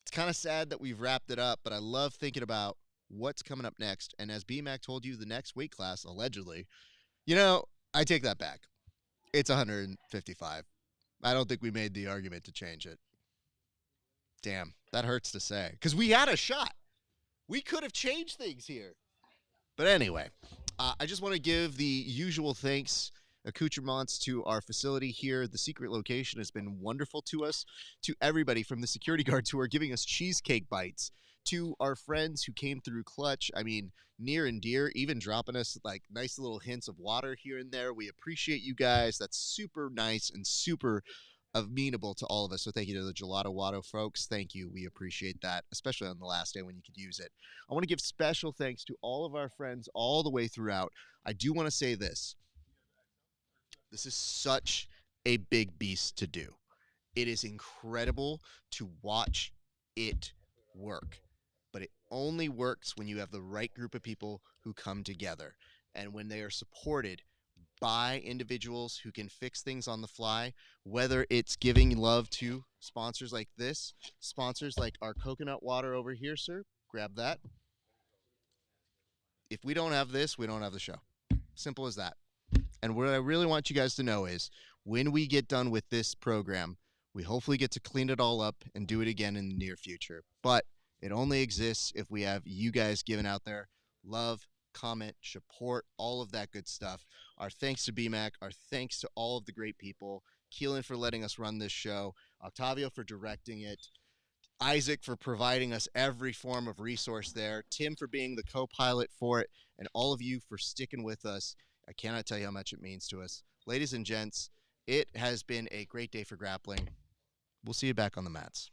Speaker 1: It's kind of sad that we've wrapped it up, but I love thinking about what's coming up next. And as BMAC told you, the next weight class, allegedly, I take that back. It's 155. I don't think we made the argument to change it. Damn, that hurts to say. Because we had a shot. We could have changed things here. But anyway, I just want to give the usual thanks, accoutrements to our facility here. The secret location has been wonderful to us, to everybody from the security guards who are giving us cheesecake bites, to our friends who came through clutch. I mean, near and dear, even dropping us like nice little hints of water here and there. We appreciate you guys. That's super nice and super amenable to all of us. So thank you to the Gelato Watto folks. Thank you. We appreciate that, especially on the last day when you could use it. I want to give special thanks to all of our friends all the way throughout. I do want to say this. This is such a big beast to do. It is incredible to watch it work. But it only works when you have the right group of people who come together. And when they are supported by individuals who can fix things on the fly, whether it's giving love to sponsors like this, sponsors like our coconut water over here, sir. Grab that. If we don't have this, we don't have the show. Simple as that. And what I really want you guys to know is when we get done with this program, we hopefully get to clean it all up and do it again in the near future. But it only exists if we have you guys giving out there love, comment, support, all of that good stuff. Our thanks to BMAC. Our thanks to all of the great people. Keelan for letting us run this show. Octavio for directing it. Isaac for providing us every form of resource there. Tim for being the co-pilot for it. And all of you for sticking with us. I cannot tell you how much it means to us. Ladies and gents, it has been a great day for grappling. We'll see you back on the mats.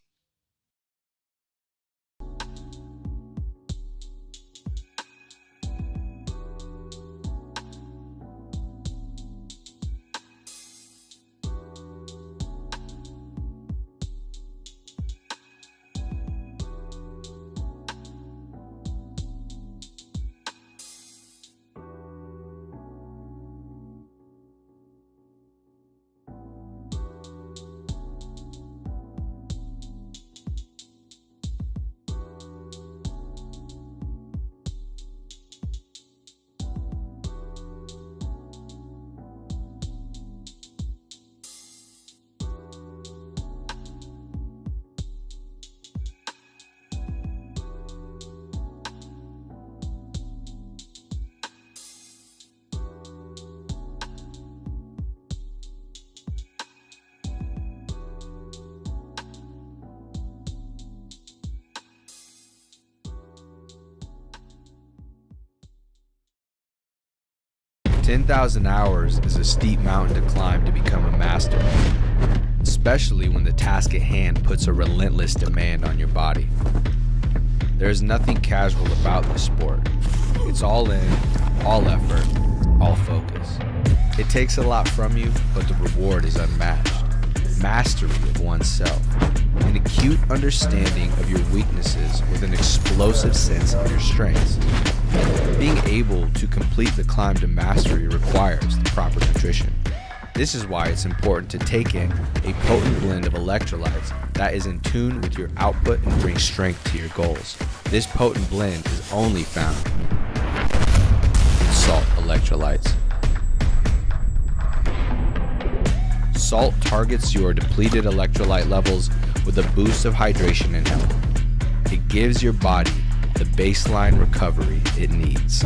Speaker 4: $10,000 hours is a steep mountain to climb to become a master, especially when the task at hand puts a relentless demand on your body. There is nothing casual about this sport. It's all in, all effort, all focus. It takes a lot from you, but the reward is unmatched. Mastery of oneself, an acute understanding of your weaknesses with an explosive sense of your strengths. Being able to complete the climb to mastery requires the proper nutrition. This is why it's important to take in a potent blend of electrolytes that is in tune with your output and brings strength to your goals. This potent blend is only found in salt electrolytes. Salt targets your depleted electrolyte levels with a boost of hydration and health. It gives your body the baseline recovery it needs.